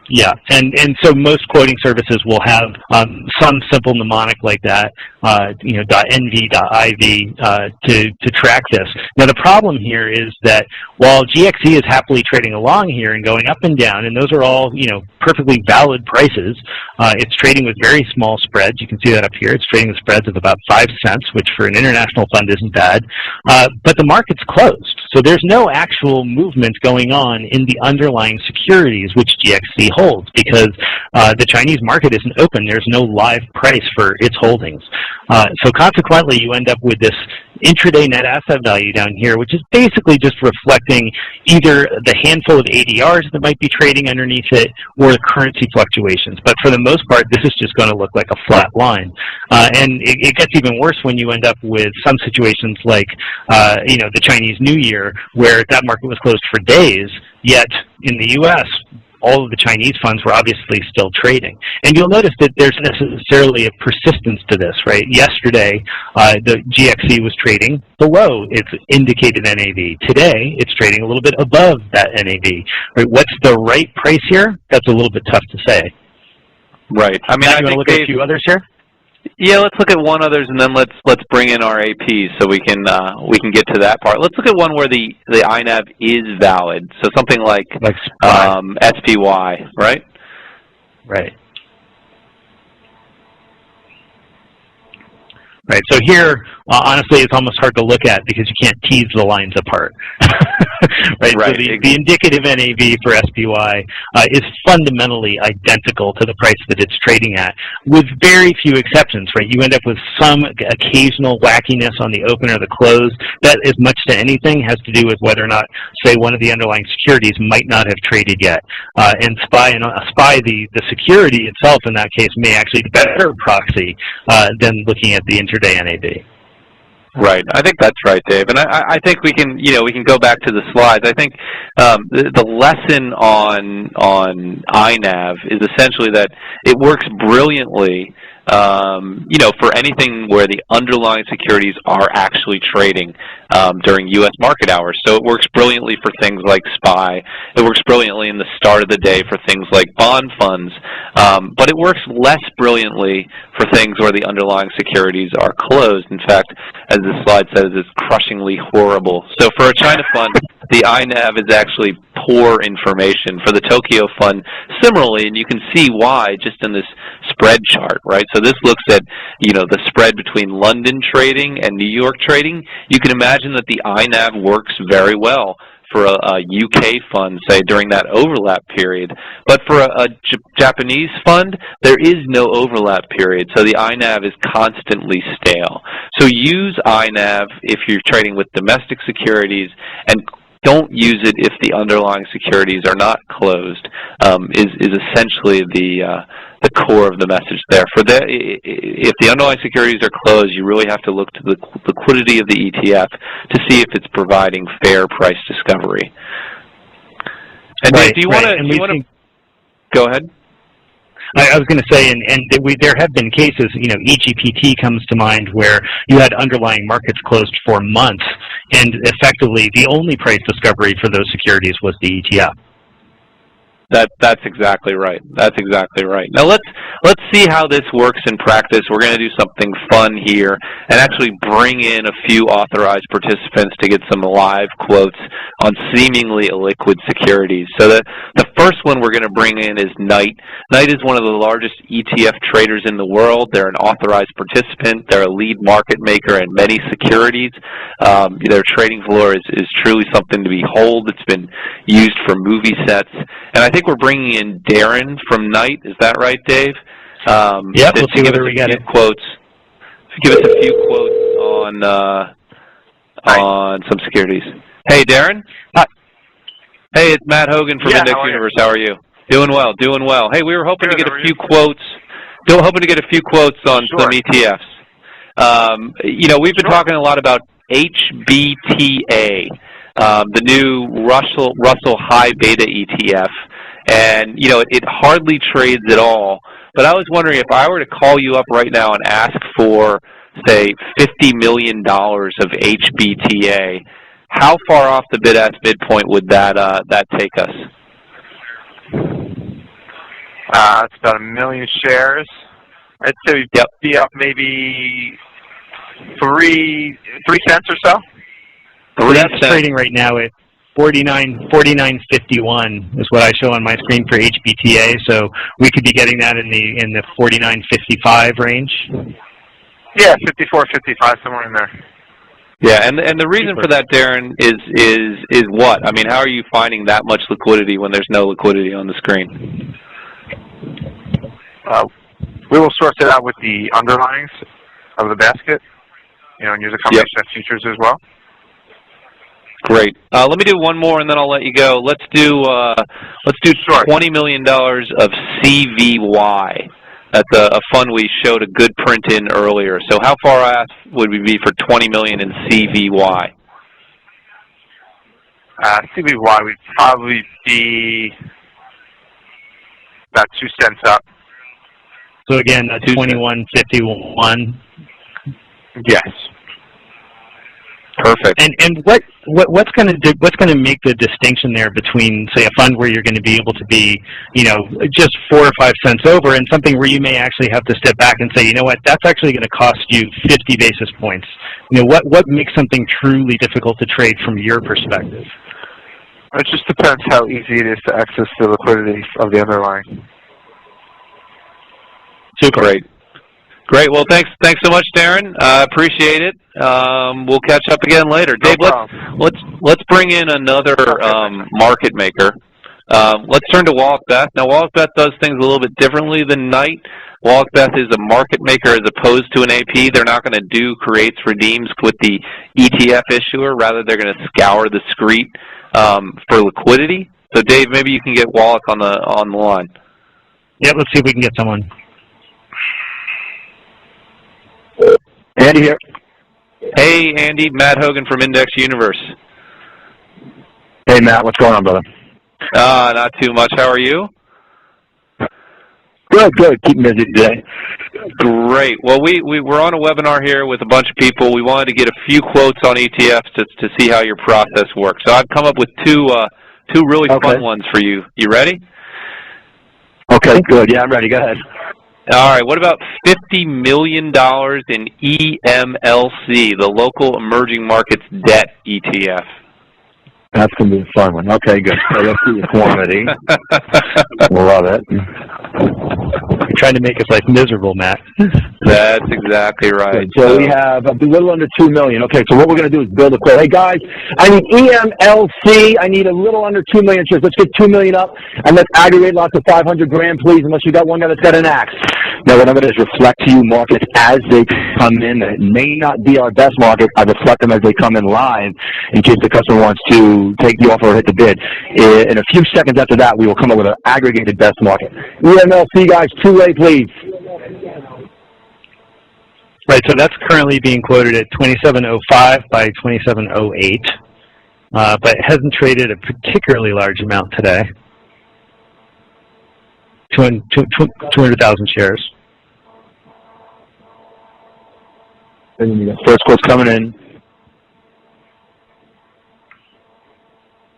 Yeah, and so most quoting services will have some simple mnemonic like that, you know, .nv, .iv to track this. Now the problem here is that while GXC is happily trading along here and going up and down, and those are all, you know, perfectly valid prices, it's trading with very small spreads. You can see that up here. It's trading with spreads of about 5 cents, which for an international fund isn't bad. But the market's closed, so there's no actual movement going on in the underlying securities which GXC holds, because the Chinese market isn't open. There's no live price for its holdings. So consequently, you end up with this intraday net asset value down here, which is basically just reflecting either the handful of ADRs that might be trading underneath it or the currency fluctuations. But for the most part, this is just going to look like a flat line. And it gets even worse when you end up with some situations like, you know, the Chinese New Year, where that market was closed for days, yet in the U.S., all of the Chinese funds were obviously still trading. And you'll notice that there's necessarily a persistence to this, right? Yesterday, the GXC was trading below its indicated NAV. Today, it's trading a little bit above that NAV. Right? What's the right price here? That's a little bit tough to say. Right. I mean, I think look at a few others here. Yeah, let's look at one others, and then let's bring in our APs so we can get to that part. Let's look at one where the INAV is valid. So something like SPY, right? Right. Right. So here, honestly, it's almost hard to look at because you can't tease the lines apart. Right. So the indicative NAV for SPY is fundamentally identical to the price that it's trading at, with very few exceptions. Right. You end up with some occasional wackiness on the open or the close. That, as much to anything, has to do with whether or not, say, one of the underlying securities might not have traded yet. And SPY, the security itself in that case may actually be a better proxy than looking at the intraday NAV. Right. I think that's right, Dave. And I think we can, you know, we can go back to the slides. I think the lesson on INAV is essentially that it works brilliantly, you know, for anything where the underlying securities are actually trading during U.S. market hours. So it works brilliantly for things like SPY. It works brilliantly in the start of the day for things like bond funds. But it works less brilliantly for things where the underlying securities are closed. In fact, as this slide says, it's crushingly horrible. So for a China fund, the INAV is actually poor information. For the Tokyo fund, similarly, and you can see why just in this spread chart, right? So this looks at, you know, the spread between London trading and New York trading. You can imagine that the INAV works very well for a UK fund, say, during that overlap period. But for a Japanese fund, there is no overlap period, so the INAV is constantly stale. So use INAV if you're trading with domestic securities, and don't use it if the underlying securities are not closed, is essentially the core of the message there. If the underlying securities are closed, you really have to look to the liquidity of the ETF to see if it's providing fair price discovery. And right, Dave, do you want to go ahead? I was going to say, there have been cases, you know, EGPT comes to mind, where you had underlying markets closed for months, and effectively the only price discovery for those securities was the ETF. That's exactly right. That's exactly right. Now let's see how this works in practice. We're going to do something fun here and actually bring in a few authorized participants to get some live quotes on seemingly illiquid securities. So the first one we're going to bring in is Knight. Knight is one of the largest ETF traders in the world. They're an authorized participant. They're a lead market maker in many securities. Their trading floor is truly something to behold. It's been used for movie sets. And I think we're bringing in Darren from Knight. Is that right, Dave? Yep, we'll see whether we get it. Quotes. give us a few quotes on some securities. Hey, Darren. Hi. Hey, it's Matt Hougan from IndexUniverse. How are you? Doing well, doing well. Hey, we were hoping to get a few quotes. Hoping to get a few quotes on some ETFs. You know, we've been talking a lot about HBTA, the new Russell High Beta ETF, and you know it hardly trades at all. But I was wondering if I were to call you up right now and ask for, say, $50 million of HBTA, how far off the bid-ask midpoint would that take us? It's about 1 million shares. I'd say we'd be up maybe 3 cents or so. So that's trading right now at 49.51 is what I show on my screen for HBTA. So we could be getting that in the 49.55 range. Yeah, 54, 55, somewhere in there. Yeah, and the reason for that, Darren, is what? I mean, how are you finding that much liquidity when there's no liquidity on the screen? We will source it out with the underlyings of the basket, you know, and use a combination of futures as well. Great. Let me do one more, and then I'll let you go. Let's do $20 million of CVY. That's a fund we showed a good print in earlier. So how far off would we be for $20 million in CVY? CVY would probably be about 2 cents up. So again, 21.51. Yes. Perfect. And what's going to make the distinction there between, say, a fund where you're going to be able to be, you know, just 4 or 5 cents over, and something where you may actually have to step back and say, you know what, that's actually going to cost you 50 basis points. You know, what makes something truly difficult to trade from your perspective? It just depends how easy it is to access the liquidity of the underlying. Super. Great. Well, thanks so much, Darren. Appreciate it. We'll catch up again later. Dave, let's bring in another market maker. Let's turn to WallachBeth. Now, WallachBeth does things a little bit differently than Knight. WallachBeth is a market maker as opposed to an AP. They're not going to do creates, redeems with the ETF issuer. Rather, they're going to scour the street for liquidity. So, Dave, maybe you can get Wallach on the line. Yeah, let's see if we can get someone. Andy here. Hey, Andy. Matt Hougan from IndexUniverse. Hey, Matt. What's going on, brother? Not too much. How are you? Good. Keeping busy today. Great. Well, we're on a webinar here with a bunch of people. We wanted to get a few quotes on ETFs to see how your process works. So I've come up with two really fun ones for you. You ready? Okay, good. Yeah, I'm ready. Go ahead. All right. What about $50 million in EMLC, the Local Emerging Markets Debt ETF? That's going to be a fun one. Okay, good. So let's see your quantity. Love it. You're trying to make us life miserable, Matt. That's exactly right. Good. So we have a little under 2 million. Okay, so what we're going to do is build a quote. Hey, guys, I need EMLC. I need a little under 2 million shares. Let's get 2 million up, and let's aggregate lots of 500 grand, please, unless you got one guy that's got an axe. Now, what I'm going to do is reflect to you markets as they come in. It may not be our best market. I reflect them as they come in live in case the customer wants to take the offer or hit the bid. In a few seconds after that, we will come up with an aggregated best market. EMLC, guys, 2-way, please. Right, so that's currently being quoted at 27.05 by 27.08, but it hasn't traded a particularly large amount today. 200,000 shares. And you got first quote's coming in.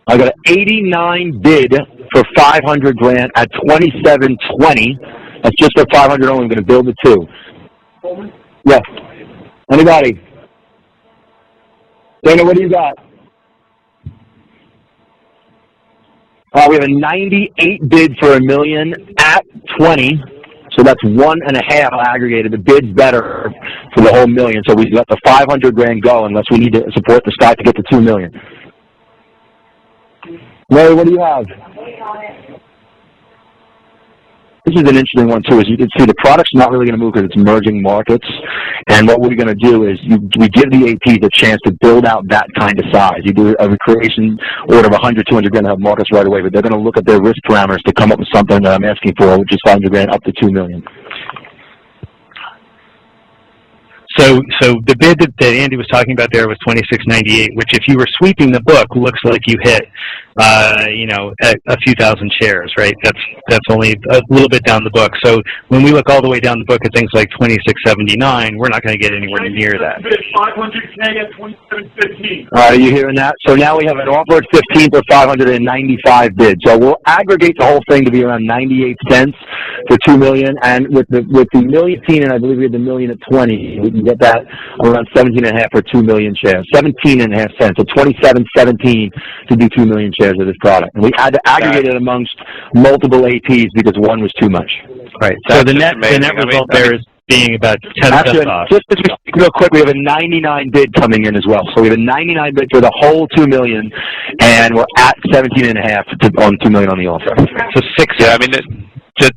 I got an 89 bid for 500 grand at 27.20. That's just for 500 only. I'm going to build it too. Yes. Anybody? Dana, what do you got? We have a 98 bid for $1 million at 20. So that's 1.5 aggregated. The bid's better for the whole $1 million. So we let the 500 grand go unless we need to support the stock to get to 2 million. Larry, what do you have? this is an interesting one too. As you can see, the product's not really going to move because it's emerging markets. And what we're going to do is we give the APs a chance to build out that kind of size. You do a recreation order of 100, 200 grand to have markets right away, but they're going to look at their risk parameters to come up with something that I'm asking for, which is 500 grand up to 2 million. So the bid that Andy was talking about there was 26.98, which if you were sweeping the book, looks like you hit, you know, a few thousand shares, right? That's only a little bit down the book. So when we look all the way down the book at things like 26.79, we're not going to get anywhere near that. 500K at 27.15. All right, are you hearing that? So now we have an offer at 15 for 595 bids. So we'll aggregate the whole thing to be around 98 cents for 2 million, and with the million, and I believe we had the million at 20, we can get that around 17.5 for 2 million shares. 17.5 cents, so 27.17 to do 2 million shares of this product. And we had to aggregate it amongst multiple APs because one was too much. Right. So the net result there is being about 10 cents off. Just real quick, we have a 99 bid coming in as well. So we have a 99 bid for the whole 2 million, and we're at 17.5 on 2 million on the offer. So 6 cents. Yeah, I mean, just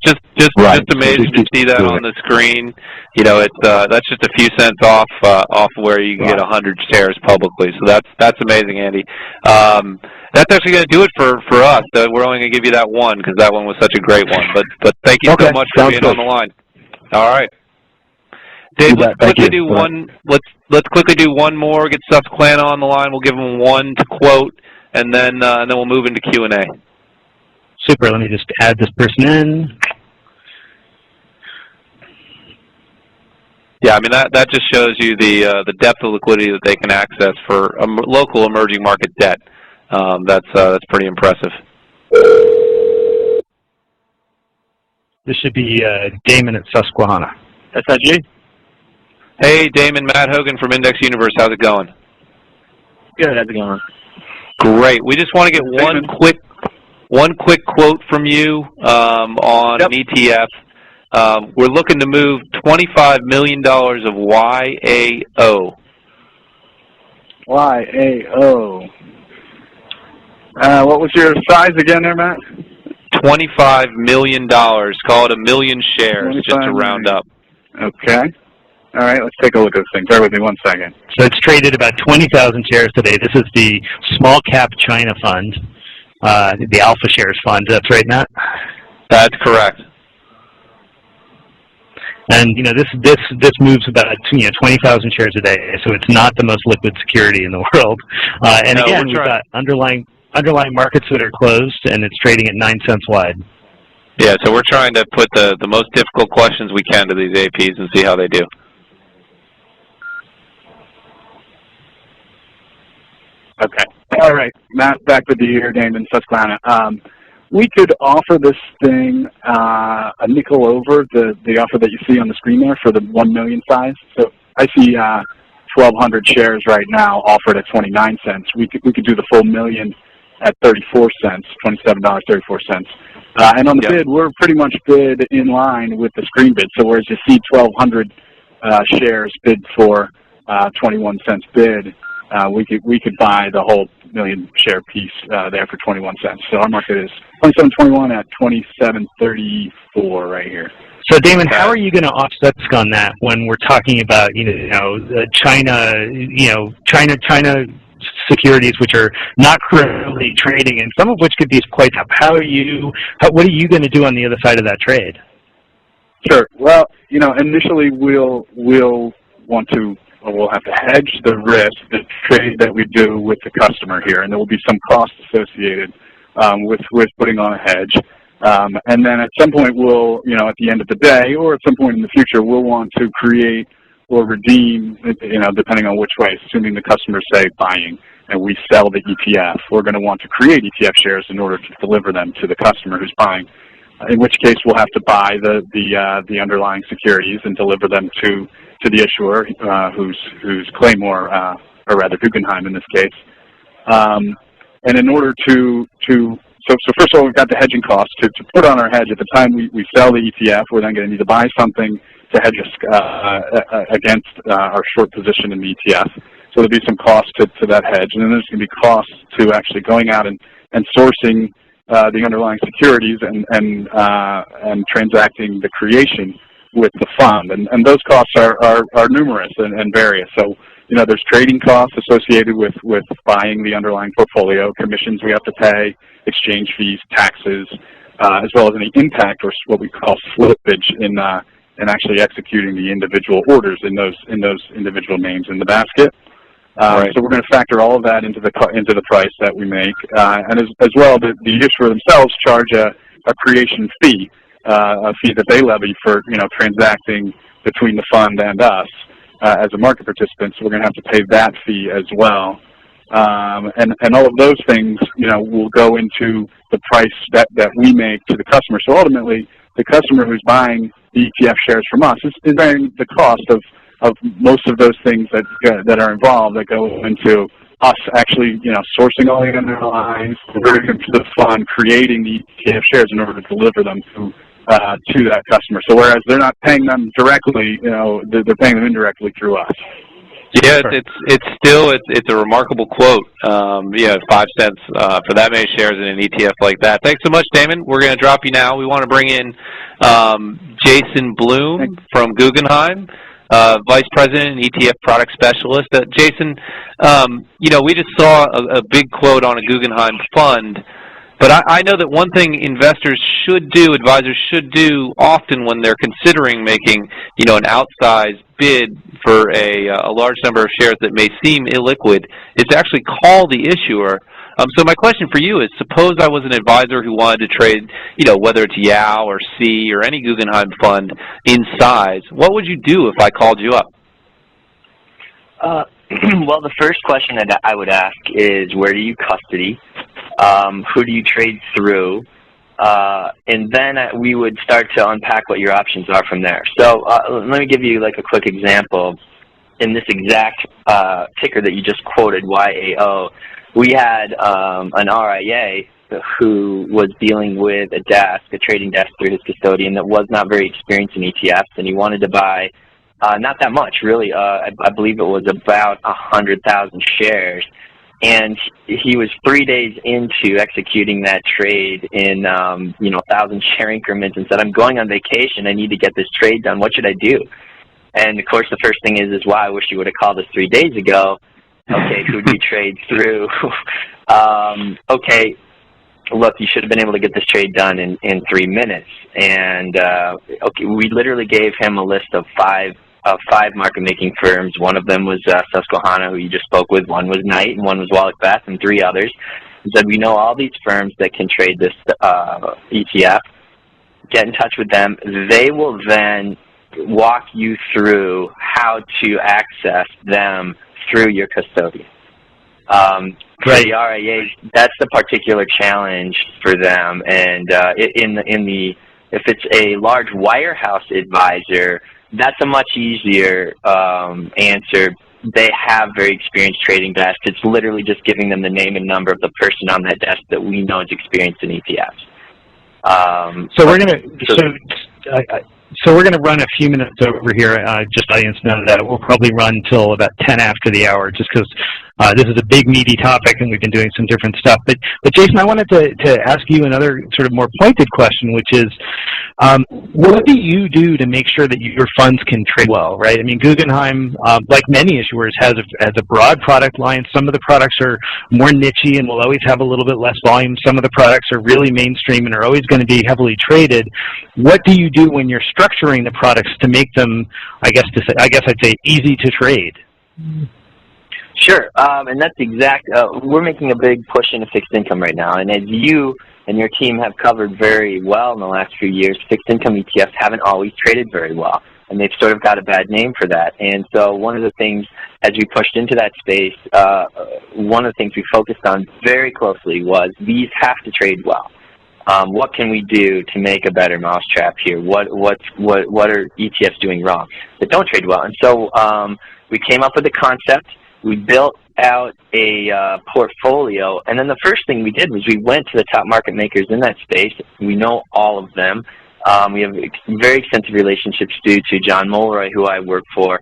amazing to see that on the screen. You know, it's that's just a few cents off where you can get 100 shares publicly. So that's amazing, Andy. That's actually going to do it for us. We're only going to give you that one because that one was such a great one. But thank you so much for being on the line. All right, Dave. Let's quickly do one. Let's quickly do one more. Get Susquehanna on the line. We'll give them one to quote, and then we'll move into Q&A. Super. Let me just add this person in. Yeah, I mean that just shows you the depth of liquidity that they can access for local emerging market debt. That's pretty impressive. This should be Damon at Susquehanna. SIG? Hey, Damon, Matt Hougan from IndexUniverse. How's it going? Good. How's it going? Great. We just want to get one quick quote from you on an ETF. We're looking to move $25 million of YAO. YAO. What was your size again there, Matt? $25 million. Call it 1 million shares, just to round up. Okay. All right, let's take a look at this thing. Bear with me 1 second. So it's traded about 20,000 shares today. This is the Small Cap China Fund, the Alpha Shares Fund. That's right, Matt? That's correct. And you know this moves about 20,000 shares a day, so it's not the most liquid security in the world. And again, we've got underlying markets that are closed, and it's trading at 9 cents wide. Yeah, so we're trying to put the most difficult questions we can to these APs and see how they do. Okay. All right. Matt, back with you here, Damon, Susquehanna. We could offer this thing a nickel over the offer that you see on the screen there for the 1 million size. So I see 1,200 shares right now offered at 29 cents. We could do the full million at 34 cents, $27.34. And on the bid, we're pretty much bid in line with the screen bid. So whereas you see 1,200 shares bid for 21 cents bid, we could buy the whole million share piece there for 21 cents. So our market is 27.21 at 27.34 right here. So Damon, how are you going to offset on that when we're talking about China securities which are not currently trading and some of which could be quite up? What are you going to do on the other side of that trade? Sure. Well, initially we'll have to hedge the risk, the trade that we do with the customer here, and there will be some costs associated with putting on a hedge. And then at some point we'll, at the end of the day or at some point in the future, we'll want to create or redeem, depending on which way, assuming the customers say buying and we sell the ETF, we're going to want to create ETF shares in order to deliver them to the customer who's buying, in which case we'll have to buy the underlying securities and deliver them to the issuer, who's Claymore, or rather Guggenheim in this case. And in order so first of all, we've got the hedging costs. To put on our hedge at the time we sell the ETF, we're then going to need to buy something to hedge us against our short position in the ETF. So there'll be some cost to that hedge, and then there's going to be costs to actually going out and sourcing the underlying securities and transacting the creation with the fund. And those costs are numerous and various. So, there's trading costs associated with buying the underlying portfolio, commissions we have to pay, exchange fees, taxes, as well as any impact or what we call slippage in actually executing the individual orders in those individual names in the basket. Right. So we're going to factor all of that into the price that we make, and as well, the issuer themselves charge a creation fee, a fee that they levy for transacting between the fund and us as a market participant. So we're going to have to pay that fee as well, and all of those things will go into the price that we make to the customer. So ultimately, the customer who's buying the ETF shares from us is bearing the cost of most of those things that are involved, that go into us actually, sourcing all the underlying, converting them to the fund, creating the ETF shares in order to deliver them to that customer. So whereas they're not paying them directly, they're paying them indirectly through us. Yeah, it's a remarkable quote. 5 cents for that many shares in an ETF like that. Thanks so much, Damon. We're going to drop you now. We want to bring in Jason Bloom from Guggenheim, Vice President and ETF Product Specialist. Jason, we just saw a big quote on a Guggenheim fund, but I know that one thing investors should do, advisors should do often when they're considering making, an outsized bid for a large number of shares that may seem illiquid, is to actually call the issuer. So my question for you is, suppose I was an advisor who wanted to trade, whether it's youre or C or any Guggenheim fund in size, what would you do if I called you up? Well, the first question that I would ask is, where do you custody? Who do you trade through? And then we would start to unpack what your options are from there. So let me give you like a quick example. In this exact ticker that you just quoted, YAO, we had an RIA who was dealing with a desk, a trading desk through his custodian, that was not very experienced in ETFs, and he wanted to buy not that much, really. I believe it was about 100,000 shares. And he was 3 days into executing that trade in 1,000 share increments, and said, "I'm going on vacation. I need to get this trade done. What should I do?" And of course, the first thing is, "Wow, I wish you would have called us 3 days ago." Okay, who do you trade through? Okay, look, you should have been able to get this trade done in 3 minutes. And okay, we literally gave him a list of five market-making firms. One of them was Susquehanna, who you just spoke with. One was Knight, and one was Wallach Beth, and 3 others. He said, "We know all these firms that can trade this ETF. Get in touch with them. They will then walk you through how to access them through your custodian." For the RIAs, that's the particular challenge for them. And if it's a large wirehouse advisor, that's a much easier answer. They have very experienced trading desks. It's literally just giving them the name and number of the person on that desk that we know is experienced in ETFs. So we're going to run a few minutes over here. Just audience know that we'll probably run till about 10 after the hour, just because this is a big, meaty topic, and we've been doing some different stuff. But Jason, I wanted to ask you another sort of more pointed question, which is, what do you do to make sure that your funds can trade well, right? I mean, Guggenheim, like many issuers, has a broad product line. Some of the products are more niche-y and will always have a little bit less volume. Some of the products are really mainstream and are always going to be heavily traded. What do you do when you're structuring the products to make them, I guess I'd say, easy to trade? Sure, and that's exact. We're making a big push into fixed income right now, and as you and your team have covered very well in the last few years, fixed income ETFs haven't always traded very well, and they've sort of got a bad name for that. And so one of the things, as we pushed into that space, one of the things we focused on very closely was these have to trade well. What can we do to make a better mousetrap here? What are ETFs doing wrong that don't trade well? And so we came up with a concept. We built out a portfolio, and then the first thing we did was we went to the top market makers in that space. We know all of them. We have very extensive relationships due to John Mulroy, who I work for,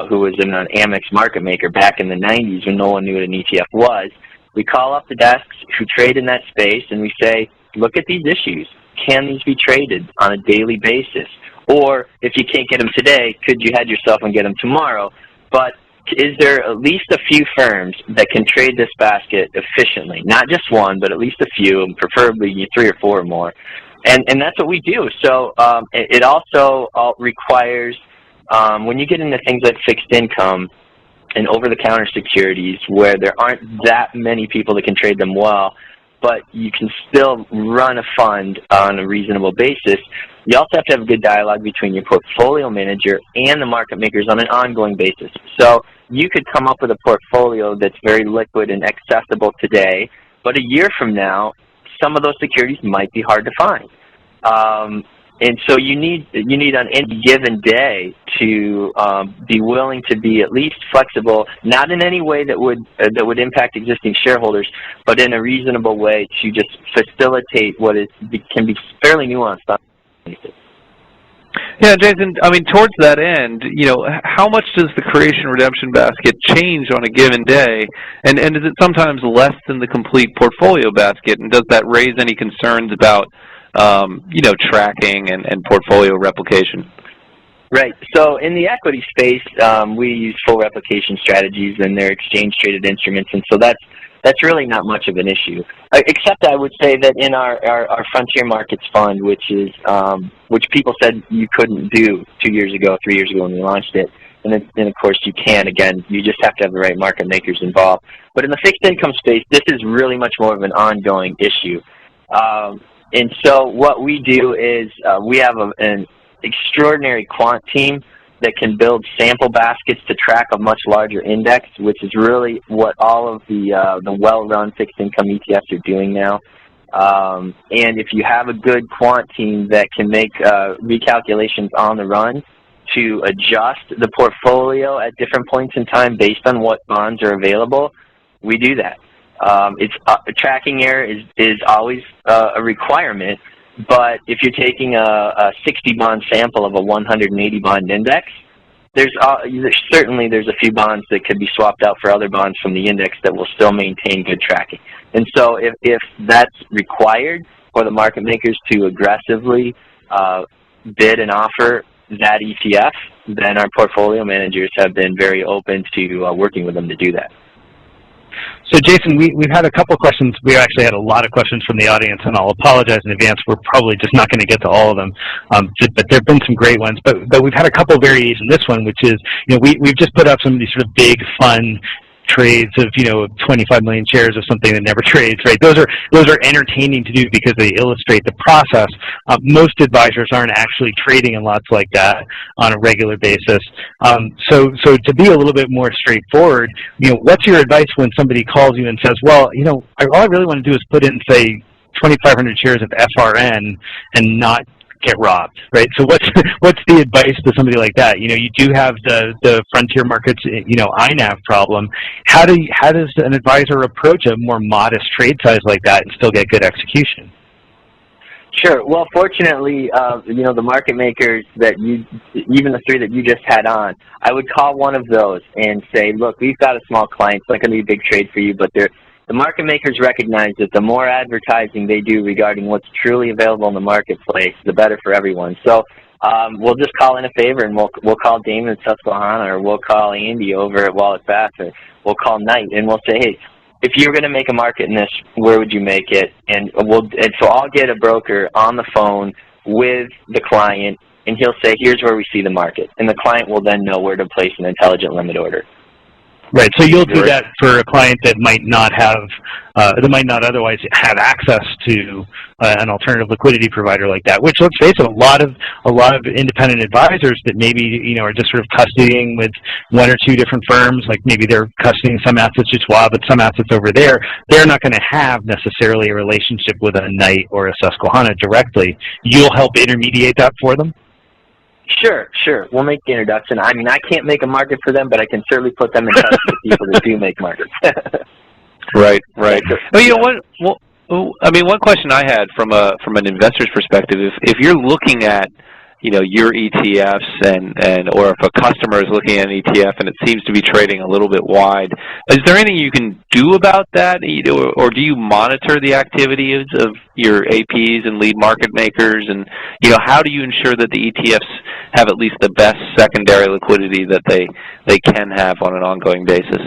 who was an Amex market maker back in the 90s when no one knew what an ETF was. We call up the desks who trade in that space, and we say, look at these issues. Can these be traded on a daily basis? Or if you can't get them today, could you hedge yourself and get them tomorrow? But is there at least a few firms that can trade this basket efficiently? Not just one, but at least a few, and preferably 3 or 4 or more. And that's what we do. So it also requires, when you get into things like fixed income and over-the-counter securities where there aren't that many people that can trade them well, but you can still run a fund on a reasonable basis, you also have to have a good dialogue between your portfolio manager and the market makers on an ongoing basis. So you could come up with a portfolio that's very liquid and accessible today, but a year from now, some of those securities might be hard to find. And so you need on any given day to be willing to be at least flexible, not in any way that would impact existing shareholders, but in a reasonable way to just facilitate what can be fairly nuanced. Yeah, Jason, I mean, towards that end, how much does the creation redemption basket change on a given day, and is it sometimes less than the complete portfolio basket, and does that raise any concerns about tracking and portfolio replication? Right. So in the equity space, we use full replication strategies, and they're exchange-traded instruments, and so that's really not much of an issue. Except I would say that in our Frontier Markets Fund, which people said you couldn't do 2 years ago, 3 years ago when we launched it, and of course you can. Again, you just have to have the right market makers involved. But in the fixed income space, this is really much more of an ongoing issue. And so what we do is we have an extraordinary quant team that can build sample baskets to track a much larger index, which is really what all of the well-run fixed income ETFs are doing now. And if you have a good quant team that can make recalculations on the run to adjust the portfolio at different points in time based on what bonds are available, we do that. Tracking error is always a requirement, but if you're taking a 60 bond sample of a 180 bond index, there's a few bonds that could be swapped out for other bonds from the index that will still maintain good tracking. And so if that's required for the market makers to aggressively bid and offer that ETF, then our portfolio managers have been very open to working with them to do that. So Jason, we've had a couple questions. We actually had a lot of questions from the audience, and I'll apologize in advance. We're probably just not going to get to all of them, but there have been some great ones. But we've had a couple variations. This one, which is, we've just put up some of these sort of big, fun trades of 25 million shares of something that never trades, right? Those are entertaining to do because they illustrate the process. Most advisors aren't actually trading in lots like that on a regular basis. So to be a little bit more straightforward, what's your advice when somebody calls you and says, well, all I really want to do is put in, say, 2,500 shares of FRN and not get robbed, right? So what's the advice to somebody like that? You do have the frontier markets, INAV problem. How does an advisor approach a more modest trade size like that and still get good execution? Sure. Well, fortunately, the market makers even the 3 that you just had on, I would call one of those and say, look, we've got a small client. It's not going to be a big trade for you, but the market makers recognize that the more advertising they do regarding what's truly available in the marketplace, the better for everyone. So we'll just call in a favor, and we'll call Damon at Susquehanna, or we'll call Andy over at Wallet Fast, or we'll call Knight, and we'll say, hey, if you were going to make a market in this, where would you make it? And so I'll get a broker on the phone with the client, and he'll say, here's where we see the market. And the client will then know where to place an intelligent limit order. Right. So you'll do that for a client that might not otherwise have access to an alternative liquidity provider like that. Which, let's face it, a lot of independent advisors that maybe are just sort of custodying with 1 or 2 different firms. Like maybe they're custodying some assets at Schwab, but some assets over there. They're not going to have necessarily a relationship with a Knight or a Susquehanna directly. You'll help intermediate that for them? Sure. We'll make the introduction. I mean, I can't make a market for them, but I can certainly put them in touch with people that do make markets. Right. Well, one question I had from an investor's perspective is, if you're looking at your ETFs or if a customer is looking at an ETF and it seems to be trading a little bit wide, is there anything you can do about that, or do you monitor the activities of your APs and lead market makers, and how do you ensure that the ETFs have at least the best secondary liquidity that they can have on an ongoing basis?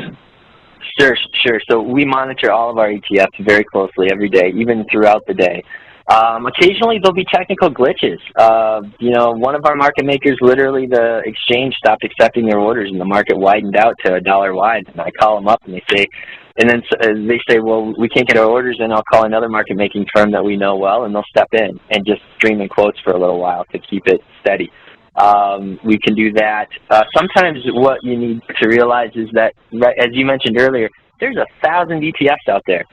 Sure. So we monitor all of our ETFs very closely every day, even throughout the day. Occasionally there'll be technical glitches. One of our market makers, literally the exchange stopped accepting their orders and the market widened out to $1 wide. And I call them up and they say, well, we can't get our orders in. I'll call another market making firm that we know well, and they'll step in and just stream in quotes for a little while to keep it steady. We can do that. Sometimes what you need to realize is that, as you mentioned earlier, there's 1,000 ETFs out there.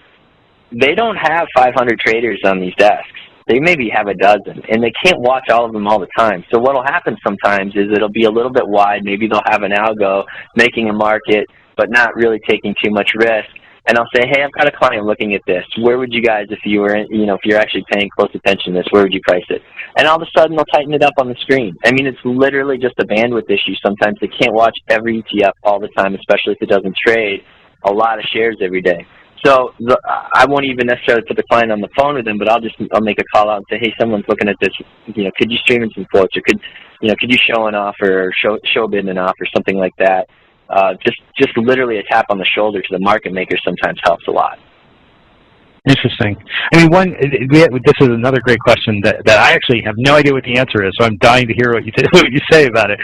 They don't have 500 traders on these desks. They maybe have a dozen, and they can't watch all of them all the time. So what will happen sometimes is it'll be a little bit wide. Maybe they'll have an algo making a market, but not really taking too much risk. And I'll say, hey, I've got a client looking at this. Where would you guys, if you were, if you're actually paying close attention to this, where would you price it? And all of a sudden, they'll tighten it up on the screen. I mean, it's literally just a bandwidth issue. Sometimes they can't watch every ETF all the time, especially if it doesn't trade a lot of shares every day. So I won't even necessarily put the client on the phone with them, but I'll make a call out and say, hey, someone's looking at this. Could you stream in some quotes, or could you show an offer, or show a bid and an offer, something like that. Just literally a tap on the shoulder to the market maker sometimes helps a lot. Interesting. I mean, this is another great question that I actually have no idea what the answer is, so I'm dying to hear what you say about it.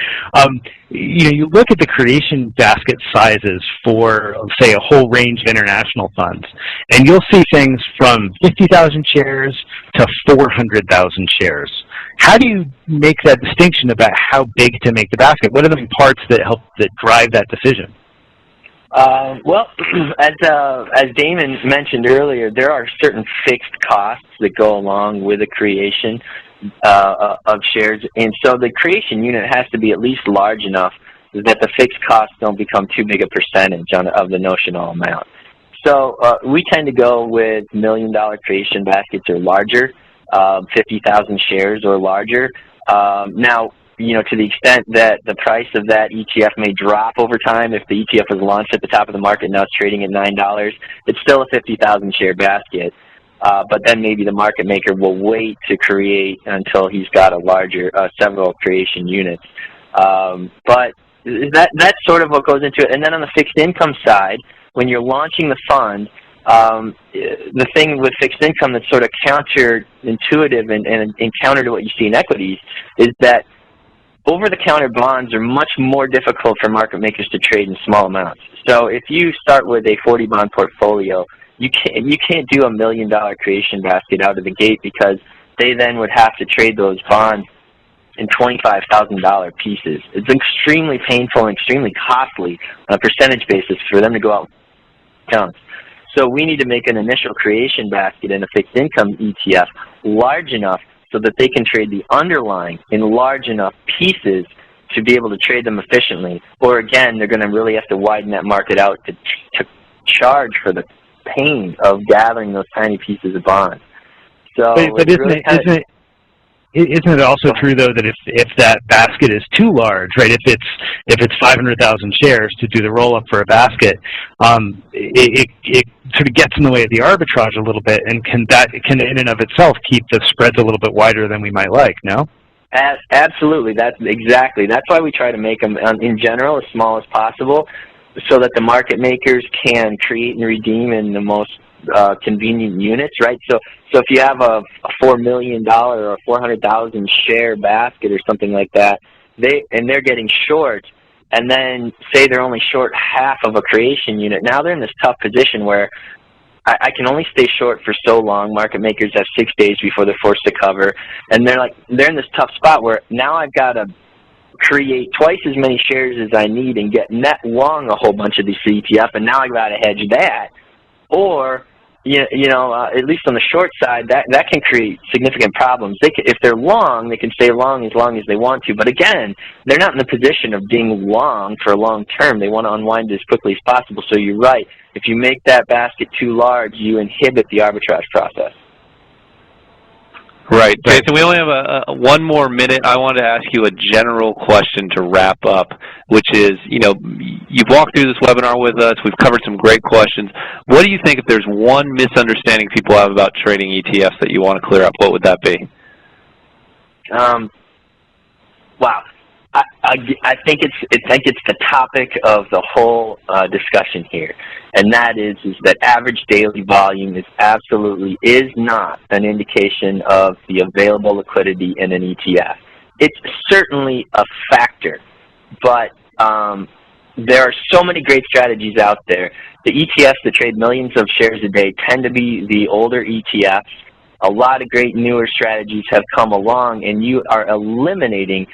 You look at the creation basket sizes for, say, a whole range of international funds, and you'll see things from 50,000 shares to 400,000 shares. How do you make that distinction about how big to make the basket? What are the parts that drive that decision? Well, as Damon mentioned earlier, there are certain fixed costs that go along with the creation of shares, and so the creation unit has to be at least large enough that the fixed costs don't become too big a percentage of the notional amount. So we tend to go with $1 million creation baskets or larger, 50,000 shares or larger. Now, to the extent that the price of that ETF may drop over time, if the ETF was launched at the top of the market and now it's trading at $9, it's still a 50,000 share basket. But then maybe the market maker will wait to create until he's got a larger, several creation units. But that's sort of what goes into it. And then on the fixed income side, when you're launching the fund, the thing with fixed income that's sort of counterintuitive and counter to what you see in equities is that over-the-counter bonds are much more difficult for market makers to trade in small amounts. So if you start with a 40-bond portfolio, you can't do a $1 million creation basket out of the gate, because they then would have to trade those bonds in $25,000 pieces. It's extremely painful and extremely costly on a percentage basis for them to go out and count. So we need to make an initial creation basket in a fixed income ETF large enough so that they can trade the underlying in large enough pieces to be able to trade them efficiently. Or again, they're going to really have to widen that market out to charge for the pain of gathering those tiny pieces of bonds. So but isn't it also true, though, that if that basket is too large, right? If it's 500,000 shares to do the roll up for a basket, it sort of gets in the way of the arbitrage a little bit, and can in and of itself keep the spreads a little bit wider than we might like? No. Absolutely. That's why we try to make them in general as small as possible, so that the market makers can create and redeem in the most convenient units, right? So if you have a $4 million or 400,000 share basket or something like that, they're getting short, and then say they're only short half of a creation unit, now they're in this tough position where I can only stay short for so long. Market makers have 6 days before they're forced to cover, and they're in this tough spot where now I've got to create twice as many shares as I need and get net long a whole bunch of these ETF, and now I've got to hedge that. Or, at least on the short side, that can create significant problems. If they're long, they can stay long as they want to. But again, they're not in the position of being long for a long term. They want to unwind as quickly as possible. So you're right. If you make that basket too large, you inhibit the arbitrage process. Right. Jason, we only have one more minute. I wanted to ask you a general question to wrap up, which is, you've walked through this webinar with us. We've covered some great questions. What do you think, if there's one misunderstanding people have about trading ETFs that you want to clear up, what would that be? Wow. I think it's the topic of the whole discussion here, and that is that average daily volume is not an indication of the available liquidity in an ETF. It's certainly a factor, but there are so many great strategies out there. The ETFs that trade millions of shares a day tend to be the older ETFs. A lot of great newer strategies have come along, and you are eliminating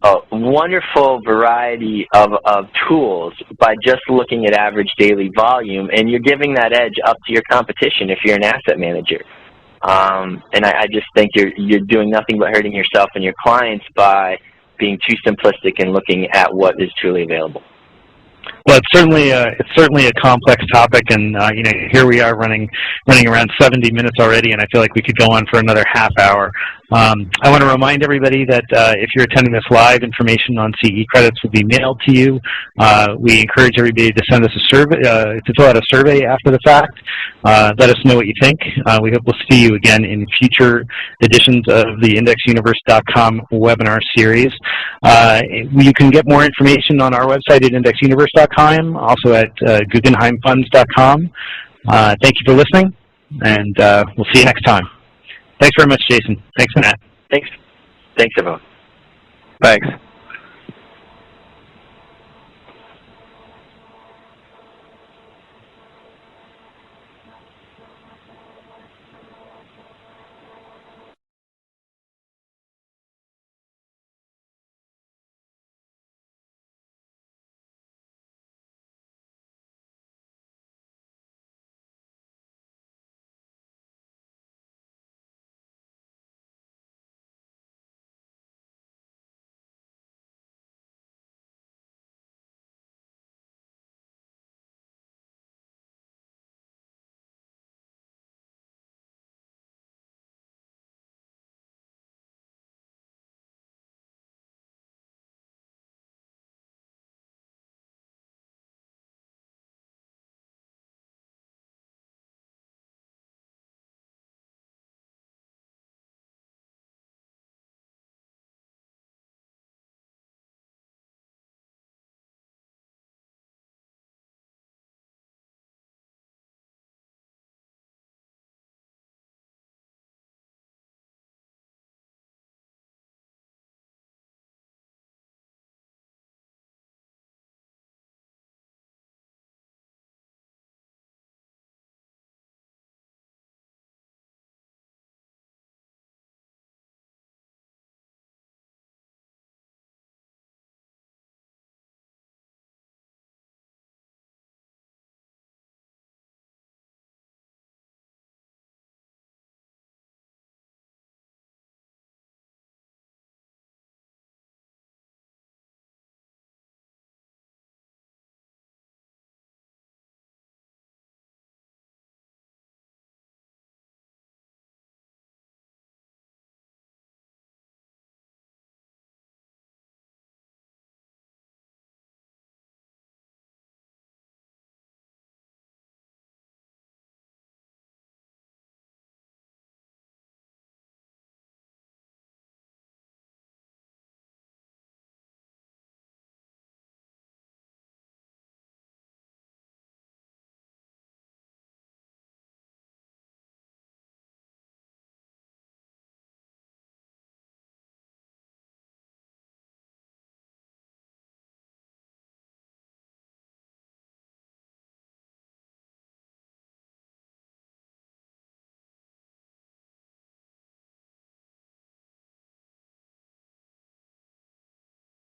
a wonderful variety of tools by just looking at average daily volume, and you're giving that edge up to your competition if you're an asset manager. And I just think you're doing nothing but hurting yourself and your clients by being too simplistic and looking at what is truly available. Well, it's certainly a complex topic, and here we are running around 70 minutes already, and I feel like we could go on for another half hour. I want to remind everybody that if you're attending this live, information on CE credits will be mailed to you. We encourage everybody to send us a survey, to fill out a survey after the fact. Let us know what you think. We hope we'll see you again in future editions of the IndexUniverse.com webinar series. You can get more information on our website at IndexUniverse.com, also at GuggenheimFunds.com. Thank you for listening, and we'll see you next time. Thanks very much, Jason. Thanks, Matt. Thanks, everyone. Thanks.